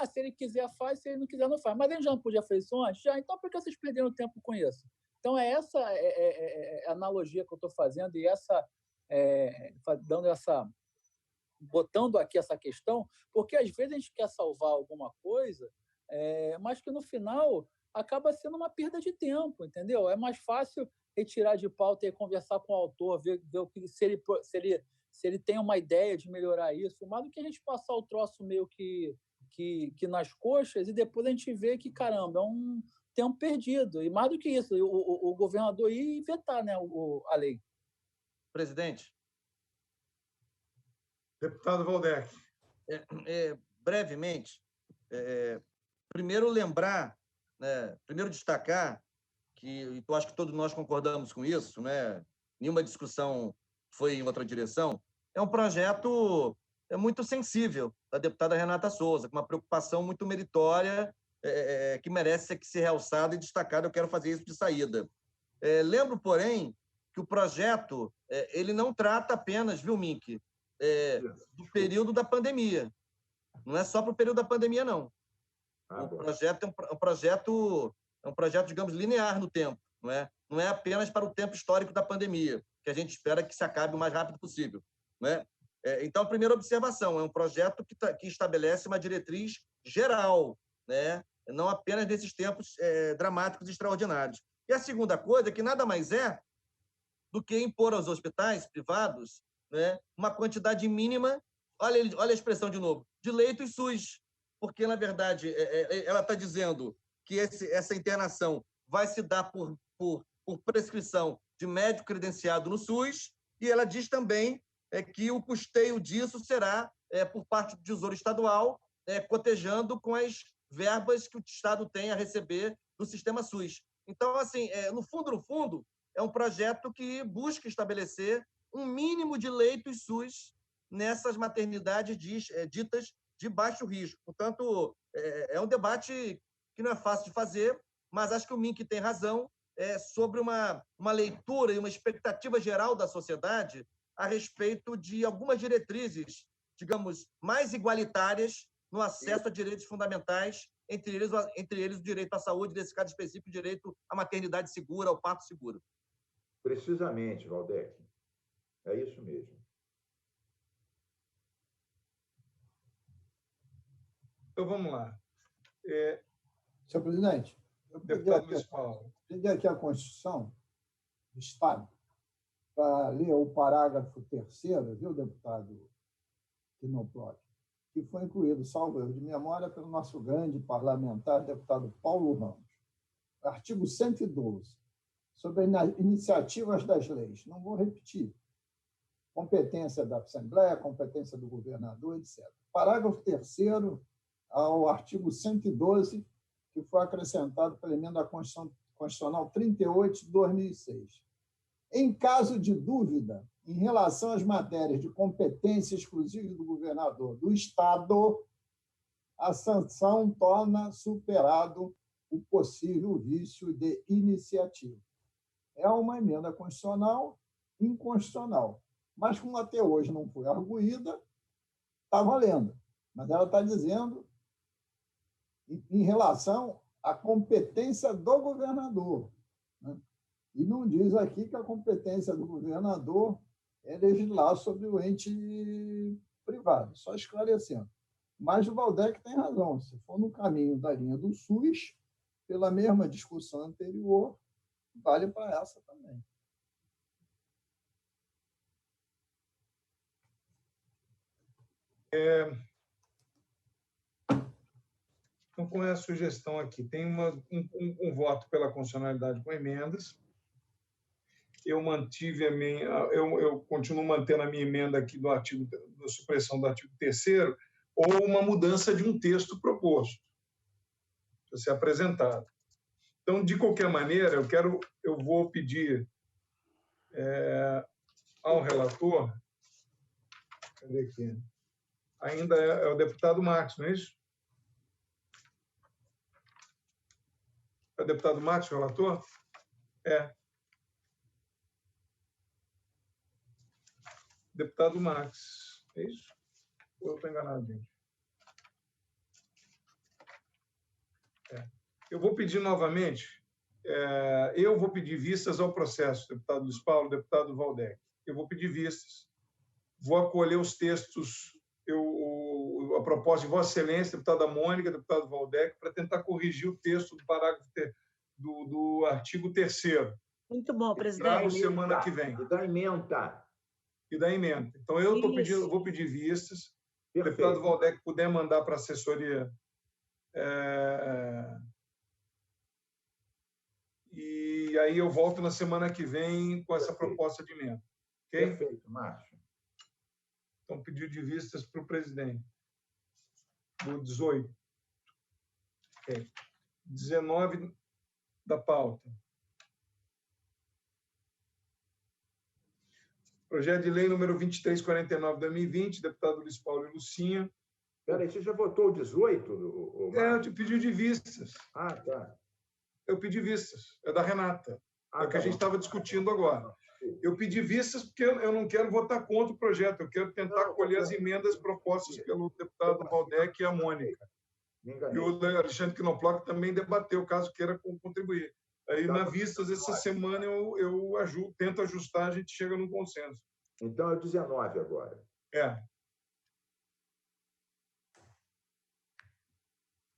Se ele quiser, faz, se ele não quiser, não faz. Mas ele já não podia fazer isso antes? Já, então por que vocês perderam tempo com isso? Então, essa a analogia que eu estou fazendo, e botando aqui essa questão, porque às vezes a gente quer salvar alguma coisa, mas que no final acaba sendo uma perda de tempo, entendeu? É mais fácil retirar de pauta e conversar com o autor, ver se ele tem uma ideia de melhorar isso, mais do que a gente passar o troço meio que nas coxas e depois a gente vê que, caramba, é um tempo perdido. E mais do que isso, o governador ir vetar, né, a lei. Presidente. Deputado Waldeck. Brevemente, primeiro lembrar, né, primeiro destacar que eu acho que todos nós concordamos com isso, né? Nenhuma discussão foi em outra direção. É um projeto muito sensível da deputada Renata Souza, com uma preocupação muito meritória, que merece ser realçada e destacada. Eu quero fazer isso de saída. Lembro, porém, que o projeto ele não trata apenas, viu, Mink, do período da pandemia. Não é só para o período da pandemia, não. O projeto é um projeto, digamos, linear no tempo. Não é apenas para o tempo histórico da pandemia, que a gente espera que se acabe o mais rápido possível. Não é? Então, a primeira observação, é um projeto que estabelece uma diretriz geral, né? Não apenas nesses tempos dramáticos e extraordinários. E a segunda coisa é que nada mais é do que impor aos hospitais privados, né, uma quantidade mínima, olha a expressão de novo, de leitos SUS, porque, na verdade, ela está dizendo que essa internação vai se dar por prescrição de médico credenciado no SUS, e ela diz também que o custeio disso será por parte do Tesouro Estadual, cotejando com as verbas que o Estado tem a receber do sistema SUS. Então, assim, no fundo, é um projeto que busca estabelecer um mínimo de leitos SUS nessas maternidades ditas de baixo risco. Portanto, é um debate que não é fácil de fazer, mas acho que o Mink tem razão sobre uma leitura e uma expectativa geral da sociedade a respeito de algumas diretrizes, digamos, mais igualitárias no acesso a direitos fundamentais, entre eles o direito à saúde, nesse caso específico, o direito à maternidade segura, ao parto seguro. Precisamente, Waldeck. É isso mesmo. Então, vamos lá. Senhor presidente, eu peguei aqui a Constituição do Estado para ler o parágrafo 3º, viu, deputado Quinoplot, que foi incluído, salvo erro de memória, pelo nosso grande parlamentar, deputado Paulo Ramos. Artigo 112, sobre iniciativas das leis. Não vou repetir. Competência da Assembleia, competência do governador, etc. Parágrafo 3º ao artigo 112, que foi acrescentado pela emenda constitucional 38 de 2006. Em caso de dúvida em relação às matérias de competência exclusiva do governador do Estado, a sanção torna superado o possível vício de iniciativa. É uma emenda constitucional inconstitucional. Mas, como até hoje não foi arguída, está valendo. Mas ela está dizendo em relação à competência do governador, né? E não diz aqui que a competência do governador é legislar sobre o ente privado, só esclarecendo. Mas o Waldeck tem razão. Se for no caminho da linha do SUS, pela mesma discussão anterior, vale para essa também. Então, qual é a sugestão aqui? Tem um voto pela constitucionalidade com emendas. Eu mantive eu continuo mantendo a minha emenda aqui da supressão do artigo 3º, ou uma mudança de um texto proposto para ser apresentado. Então, de qualquer maneira, eu vou pedir ao relator, cadê aqui? Ainda é o deputado Marcos, não é isso? É o deputado Marcos, o relator? É. Deputado Marcos, é isso? Ou eu estou enganado, gente? Eu vou pedir novamente, eu vou pedir vistas ao processo, deputado Luiz Paulo, deputado Waldeck. Eu vou pedir vistas, vou acolher os textos, a proposta de Vossa Excelência, deputada Mônica, deputado Waldeck, para tentar corrigir o texto do parágrafo do artigo 3º. Muito bom, presidente. Trago semana que vem. E da emenda. E da emenda. Então, vou pedir vistas. Se o deputado Waldeck puder mandar para a assessoria. E aí eu volto na semana que vem com essa proposta de emenda. Okay? Perfeito, Márcio. Então, pedido de vistas para o presidente. Do 18. Okay. 19 da pauta. Projeto de lei número 2349/2020, deputado Luiz Paulo e Lucinha. Espera aí, você já votou o 18? Eu te pedi de vistas. Ah, tá. Eu pedi vistas. É da Renata. É o que a gente estava discutindo agora. Eu pedi vistas porque eu não quero votar contra o projeto. Eu quero tentar acolher as emendas propostas pelo deputado Waldeck e a Mônica. E o Alexandre Knoploch também debateu, caso queira contribuir. Aí, na vistas, essa semana eu tento ajustar, a gente chega num consenso. Então, é o 19 agora.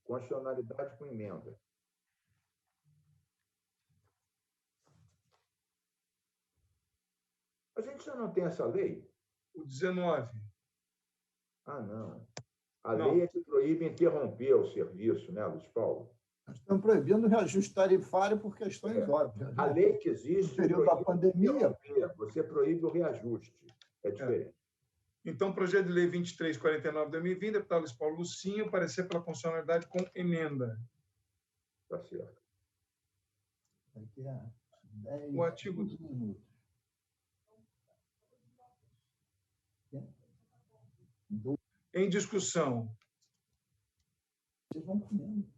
Constitucionalidade com emenda. A gente já não tem essa lei? O 19. Ah, não. A lei é que proíbe interromper o serviço, né, Luiz Paulo? Nós estamos proibindo o reajuste tarifário por questões óbvias. A lei que existe... No período da pandemia... Você proíbe o reajuste. É diferente. Então, projeto de lei 2349/2020, deputado Luiz Paulo Lucinha, parecer pela constitucionalidade com emenda. Está certo. O artigo... Em discussão. Vocês vão comendo.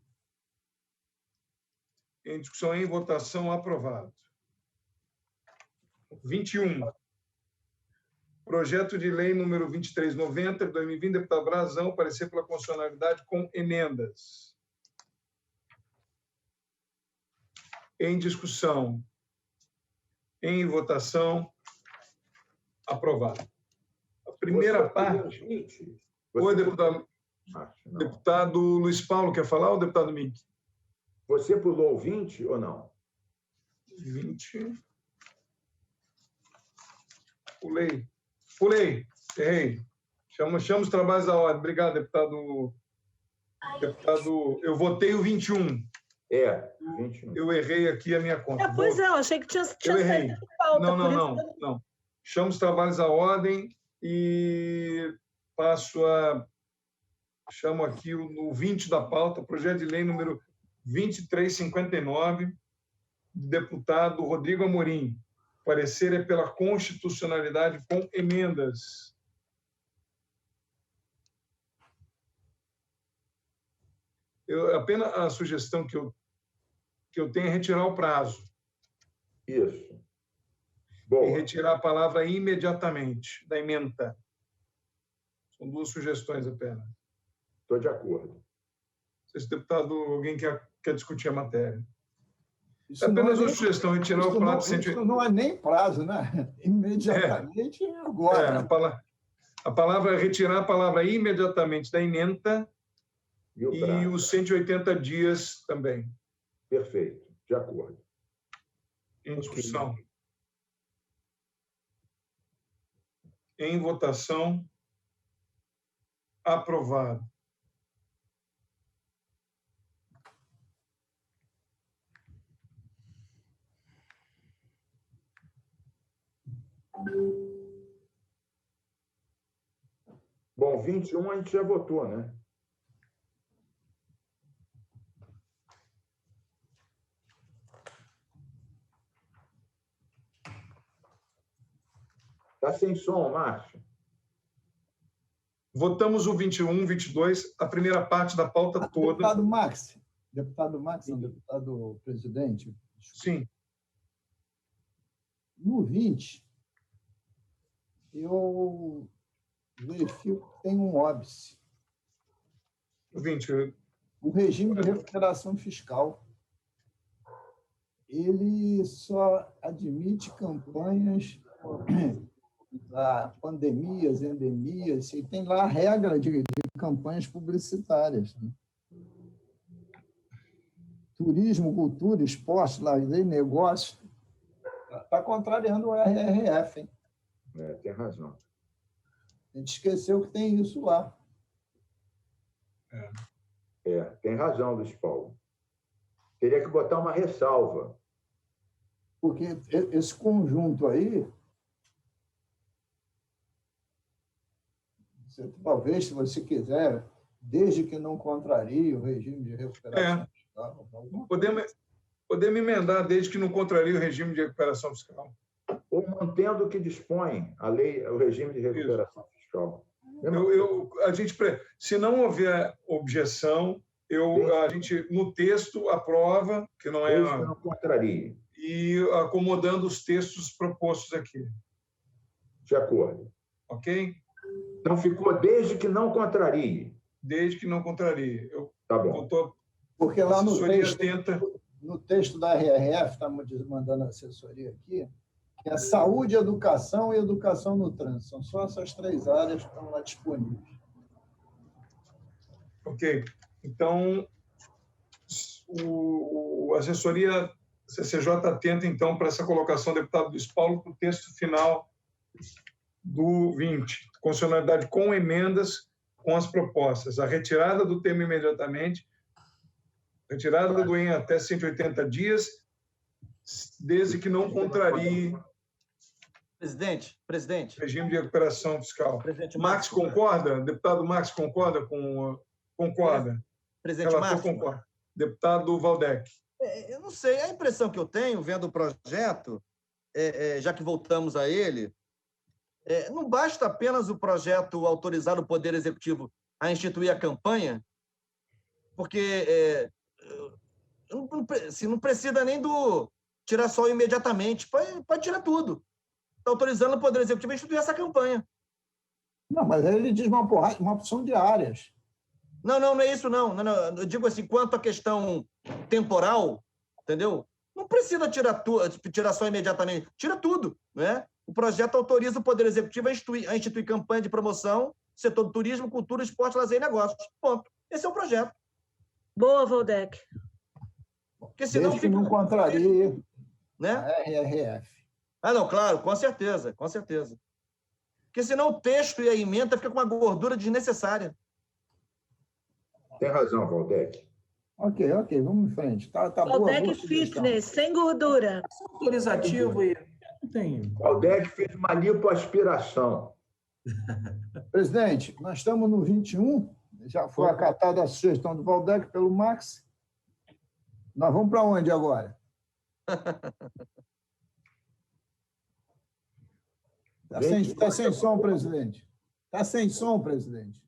Em discussão, em votação, aprovado. 21. Projeto de lei número 2390/2020, deputado Brazão, parecer pela constitucionalidade com emendas. Em discussão. Em votação, aprovado. A primeira parte... Oi, deputado. Deputado Luiz Paulo, quer falar ou deputado Mink? Você pulou o 20 ou não? 20. Pulei. Errei. Chama os trabalhos à ordem. Obrigado, deputado. Eu votei o 21. 21. Eu errei aqui a minha conta. Pois é, eu achei que tinha eu errei. Não. Chamo os trabalhos à ordem e chamo aqui no 20 da pauta, projeto de lei número 2359, do deputado Rodrigo Amorim. Parecer é pela constitucionalidade com emendas. Apenas a sugestão que eu tenho é retirar o prazo. Isso. e retirar a palavra imediatamente da ementa. São 2 sugestões apenas. Estou de acordo. Se deputado, alguém quer discutir a matéria. Isso é apenas uma nem, sugestão, retirar o prazo... Isso não é nem prazo, né? Imediatamente é agora. A palavra é retirar a palavra imediatamente da ementa e os 180 dias também. Perfeito, de acordo. Em discussão. Em votação. Aprovado. Bom, 21 a gente já votou, né? Está sem som, Márcio. Votamos o 21, 22, a primeira parte da pauta toda. Deputado Max, não, deputado presidente. Sim. No 20, eu verifico que tem um óbice. O 20. O regime de recuperação fiscal. Ele só admite campanhas a pandemias, endemias, e tem lá a regra de campanhas publicitárias. Né? Turismo, cultura, esporte, lazer, negócio. Está contrariando o RRF. Hein? Tem razão. A gente esqueceu que tem isso lá. Tem razão, Luiz Paulo. Teria que botar uma ressalva. Porque esse conjunto aí, talvez, se você quiser, desde que não contrarie o regime de recuperação fiscal. Podemos emendar desde que não contrarie o regime de recuperação fiscal. Ou mantendo o que dispõe a lei, o regime de recuperação fiscal. Se não houver objeção, a gente, no texto, aprova, que não é... Desde que não contrarie. E acomodando os textos propostos aqui. De acordo. Ok? Então, ficou desde que não contrarie. Desde que não contrarie. Tá bom. Porque lá no texto da RRF, estamos mandando a assessoria aqui, que é saúde, educação e educação no trânsito. São só essas 3 áreas que estão lá disponíveis. Ok. Então, a assessoria CCJ atenta, então, para essa colocação, deputado Luiz Paulo, para o texto final do 20. Constitucionalidade com emendas com as propostas. A retirada do termo imediatamente, retirada do em até 180 dias, desde que não contrarie... Presidente. Regime de recuperação fiscal. Max concorda? Deputado Max concorda com... Concorda. Presidente Max. Concorda. Deputado Valdec. Eu não sei, a impressão que eu tenho, vendo o projeto, já que voltamos a ele, não basta apenas o projeto autorizar o Poder Executivo a instituir a campanha, porque não precisa nem do tirar só imediatamente, pode tirar tudo. Está autorizando o Poder Executivo a instituir essa campanha. Não, mas aí ele diz uma opção de áreas. Não é isso, não. Eu digo assim, quanto à questão temporal, entendeu? Não precisa tirar só imediatamente, tira tudo, né? O projeto autoriza o Poder Executivo a instituir campanha de promoção, setor do turismo, cultura, esporte, lazer e negócios. Ponto. Esse é o projeto. Boa, Valdec. Porque senão desde que não contraria, né? A RRF. Não, claro, com certeza. Porque senão o texto e a emenda ficam com uma gordura desnecessária. Tem razão, Valdec. Ok, vamos em frente. Tá Valdec boa Fitness, sem gordura. Autorizativo e tem. Valdec fez uma lipoaspiração. Presidente, nós estamos no 21, já foi acatada a sugestão do Valdec pelo Max. Nós vamos para onde agora? Está sem som, presidente. Está sem som, presidente.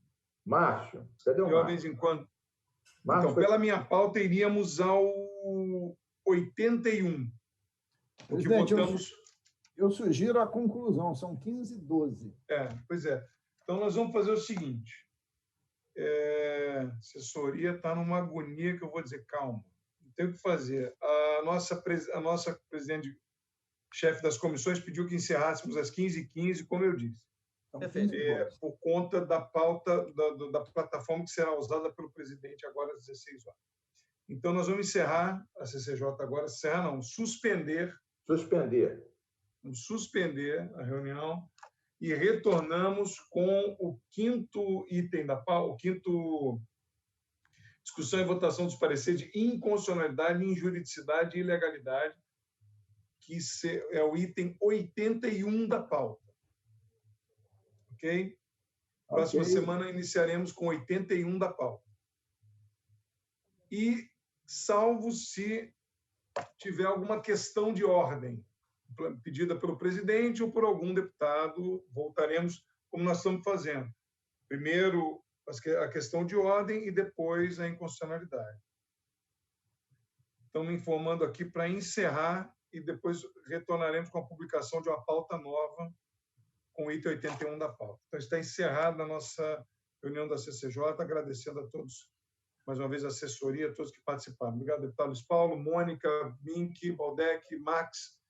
Márcio, cadê o Márcio? De vez em quando. Então, pela minha pauta, iríamos ao 81. Porque Presidente, votamos... Eu sugiro a conclusão, são 15h12. Pois é. Então, nós vamos fazer o seguinte. A assessoria está numa agonia que eu vou dizer, calma, não tem o que fazer. A nossa presidente, chefe das comissões, pediu que encerrássemos às 15h15, como eu disse. Por conta da pauta da plataforma que será usada pelo presidente agora às 16 horas. Então, nós vamos encerrar a CCJ agora, encerrar não, suspender a reunião e retornamos com o quinto item da pauta, discussão e votação dos pareceres de inconstitucionalidade, injuridicidade e ilegalidade, que é o item 81 da pauta. Ok? Próxima semana iniciaremos com 81 da pauta. E, salvo se tiver alguma questão de ordem pedida pelo presidente ou por algum deputado, voltaremos como nós estamos fazendo. Primeiro a questão de ordem e depois a inconstitucionalidade. Estamos informando aqui para encerrar e depois retornaremos com a publicação de uma pauta nova com o item 81 da pauta. Então, está encerrada a nossa reunião da CCJ, agradecendo a todos, mais uma vez, a assessoria, a todos que participaram. Obrigado, deputado Luiz Paulo, Mônica, Mink, Baldec, Max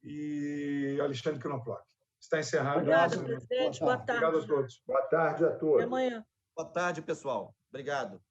e Alexandre Knoplach. Está encerrado. Obrigado, presidente. Boa tarde. Obrigado a todos. Boa tarde a todos. Até amanhã. Boa tarde, pessoal. Obrigado.